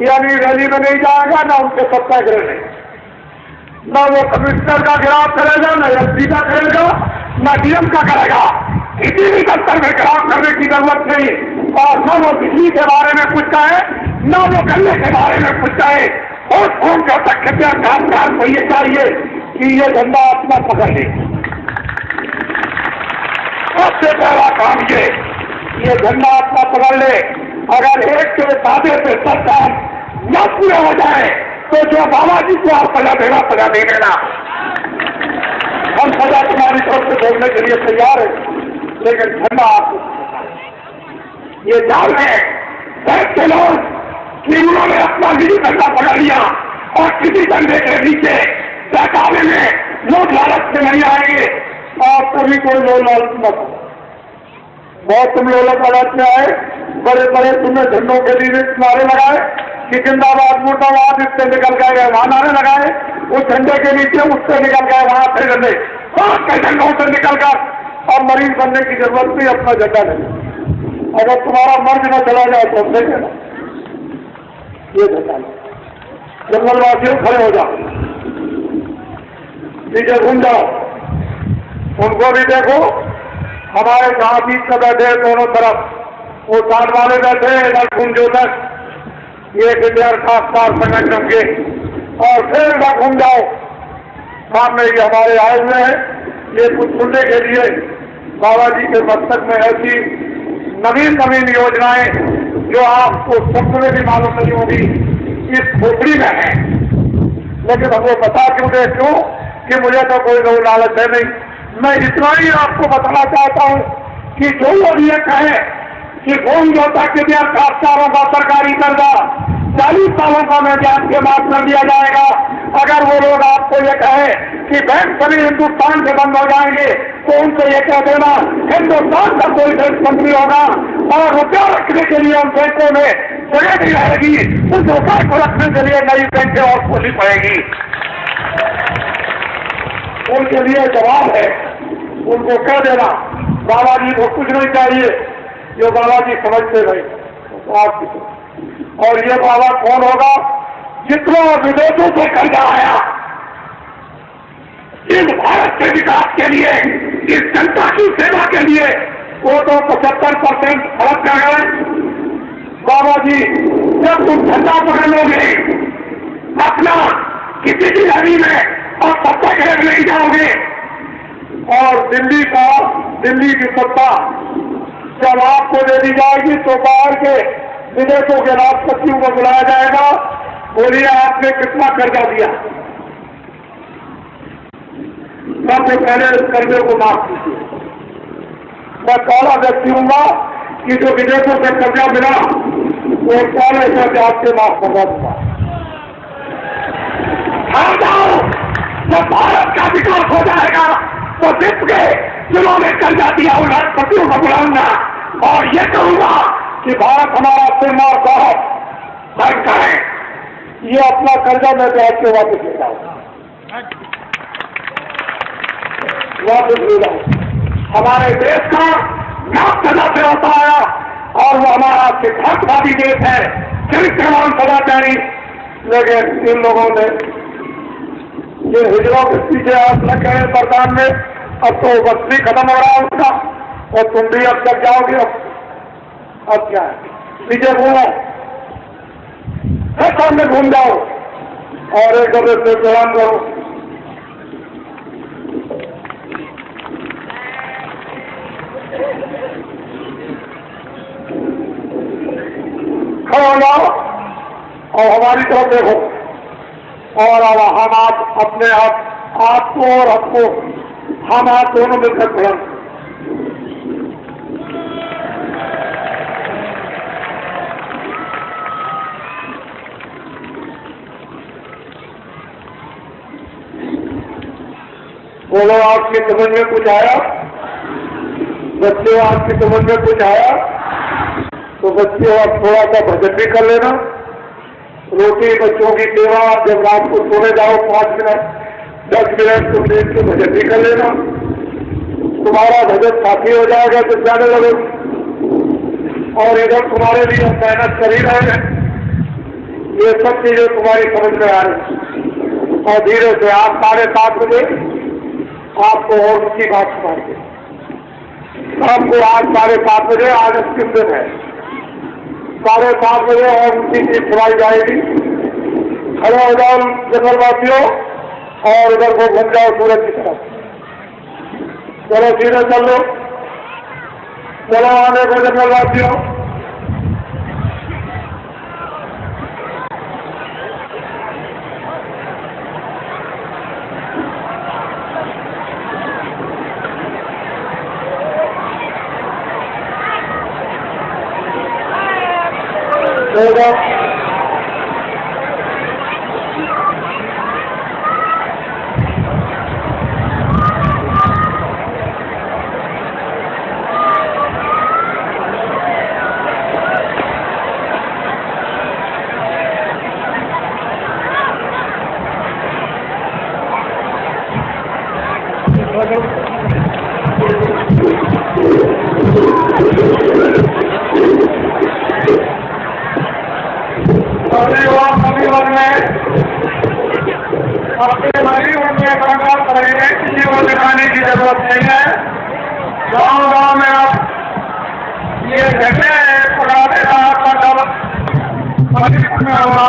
[SPEAKER 2] यानी रैली में नहीं जाएगा, ना उनके सत्याग्रह में, ना वो कमिश्नर का गिराव करेगा, ना एसपी का करेगा, ना डीएम का करेगा। किसी भी दफ्तर में गिराव करने की जरूरत नहीं, और न वो बिजली के बारे में कुछ कहे, न वो गन्ने के बारे में कुछ कहे। और कौन का तख्तिया कामकाज को ये चाहिए कि ये झंडा अपना पकड़ ले। सबसे पहला काम ये झंडा अपना पकड़ ले। अगर एक के दादे से सब काम न पूरे हो जाए तो जो बाबा जी को आप सजा देना, सजा दे देना। हम सजा तुम्हारी तरफ से बोलने के लिए तैयार है, लेकिन झंडा आपको ये जान है के लोग कि उन्होंने अपना निजी झंडा पकड़ लिया और किसी झंडे के नीचे बहकावे में लोग लालच से नहीं आएंगे। और कभी कोई लोग लालच मत, बहुत तुम लोग लालच में आए, बड़े बड़े तुमने झंडों के लिए नारे लगाए कि जिंदाबाद मुर्दाबाद, इससे निकल गए वहां नारे लगाए, उस झंडे के नीचे उससे निकल गए वहां थे झंडे, के झंडों से निकल कर और मरीज बनने की जरूरत नहीं, अपना झंडा नहीं। अगर तुम्हारा मर्ज न चला जाए तो दे देना, ये झंडा जंगलवासियों खड़े हो जाओ, नीचे घूम जाओ, उनको भी देखो। हमारे जहां बीच में बैठे दोनों तरफ, वो साथ वाले बैठे इधर घूमो तक, ये गिटार खासदार संगठन के, और फिर इधर घूम जाओ, सामने ये हमारे आए हुए हैं ये कुछ सुनने के लिए। बाबा जी के मस्तक में ऐसी नवीन नवीन योजनाएं जो आपको स्वप्न में भी मालूम नहीं होगी, इस खोपड़ी में है। लेकिन हमको बता क्यों दे, क्यों कि मुझे तो कोई लोग लालच है नहीं। मैं इतना ही आपको बताना चाहता हूँ कि जो लोग ये कहे कि कौन जोता के दिया खासदारों का सरकारी कर्जा 40 सालों का मैं ब्याज के माफ कर दिया जाएगा, अगर वो लोग आपको ये कहे कि बैंक सभी हिंदुस्तान से बंद हो जाएंगे तो उनसे ये कह देना हिंदुस्तान का कोई बैंक मंत्री होगा और रुपया रखने के लिए उन बैंकों में जगह नहीं रहेगी, उस रुपये को रखने के लिए नई बैंकें और खोलनी पड़ेगी। उनके लिए जवाब है, उनको कह देना बाबा जी को कुछ नहीं चाहिए, जो बाबा जी समझते नहीं तो आप। और ये बाबा कौन होगा? जितना विदेशों से कर्जा आया इस भारत के विकास के लिए, इस जनता की सेवा के लिए, वो तो 75% खर्च कर गए। बाबा जी जब तुम झंडा पकड़ लोगे अपना किसी भी रैली में और सत्याग्रह नहीं जाओगे, और दिल्ली की सत्ता जब आपको दे दी जाएगी तो बाहर के विदेशों के राष्ट्रपतियों को बुलाया जाएगा, बोलिए आपने कितना कर्जा दिया, सबसे पहले इस कर्जे को माफ कीजिए। मैं पहला व्यक्ति हूँगा कि जो विदेशों से कर्जा मिला वो पहले से ब्याज से माफ करवा दूंगा। आ जाओ, जब भारत का विकास हो जाएगा तो विश्व के जिन्होंने कर्जा दिया उन राष्ट्रपतियों को बुलाऊंगा और ये कहूंगा कि भारत हमारा सिरमार बहुत बैंक है, ये अपना कर्जा मैं ब्याज के वापस ले जाऊंगा, वापस ले जाऊंगा। हमारे देश का नाम सदा से होता आया और वो हमारा सिद्धांतवादी देश है, चरित्रवान सदाचारी। लेकिन इन लोगों ने ये हिजड़ों के पीछे आप लग गए बरदान में, अब तो वस्ती खत्म हो रहा है उसका, और तुम भी अब तक जाओगे। अब क्या है, पीछे घूमो, सामने घूम जाओ और एक दूसरे से प्रणाम करो। खड़े हो जाओ और हमारी तरफ देखो, और अब हम आप अपने आप
[SPEAKER 1] आपको और हमको, हम आप दोनों मिलकर पढ़ें। बोलो, आपकी समझ में कुछ आया? बच्चों, आपकी समझ में कुछ आया? तो बच्चों, आप थोड़ा सा भजन भी कर लेना। रोटी बच्चों की सेवा, जब रात को सोने जाओ 5 मिनट 10 मिनट तो देख के भजन भी कर लेना। तुम्हारा भजन काफी हो जाएगा जब जाने लगे। और इधर तुम्हारे लिए हम मेहनत कर ही रहे हैं। ये सब चीजें तुम्हारी समझ में आ रही। और धीरे से आप 7:30 बजे आपको और उनकी बात सुनाएंगे। आपको आज 7:30 बजे, आज अंतिम दिन है, 7:30 बजे और उनकी चीज सुनाई जाएगी। खड़े हो जाओ जंगलवासियों और इधर को घूम जाओ सूरज की तरफ। चलो सीधे चलो, चलो आने को जंगलवासियों। अपने भाई उनमें संकल्प करेंगे, किसी को दिखाने की जरूरत नहीं है। गाँव में अब ये जगह पुराने का दल में होगा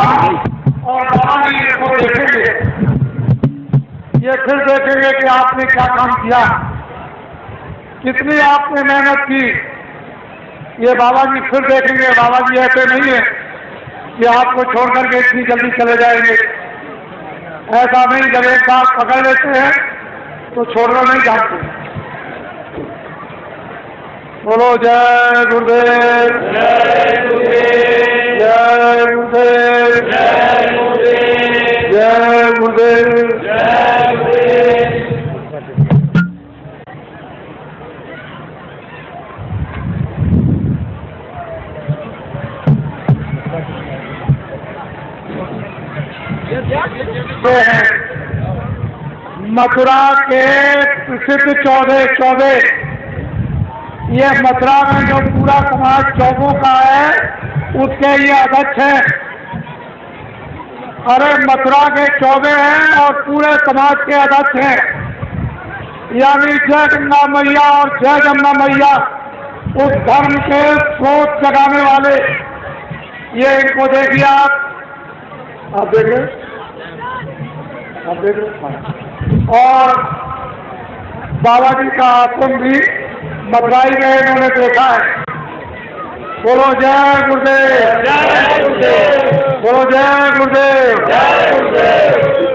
[SPEAKER 1] और वहाँ ये को देखेंगे, ये फिर देखेंगे कि आपने क्या काम किया, कितनी आपने मेहनत की। ये बाबा जी फिर देखेंगे। बाबा जी ऐसे नहीं है कि आपको छोड़कर के इतनी जल्दी चले जाएंगे। ऐसा नहीं, जब एक बार पकड़ लेते हैं तो छोड़ना नहीं चाहते। बोलो जय गुरुदेव, जय गुरुदेव, जय गुरुदेव, जय गुरुदेव, जय गुरुदेव, जय गुरुदेव। मथुरा के प्रसिद्ध 14 ये मथुरा में जो पूरा समाज चौकों का है उसके ये अध्यक्ष है। अरे मथुरा के 14 हैं और पूरे समाज के अध्यक्ष हैं, यानी जय गंगा मैया और जय जमुना मैया, उस धर्म के स्रोत जगाने वाले। ये इनको देखिए, आप देख रहे, आप देख रहे। और बाबा जी का आश्रम भी मथुराई में इन्होंने देखा है। बोलो जय गुरुदेव, जय गुरुदेव, बोलो जय गुरुदेव, जय गुरुदेव।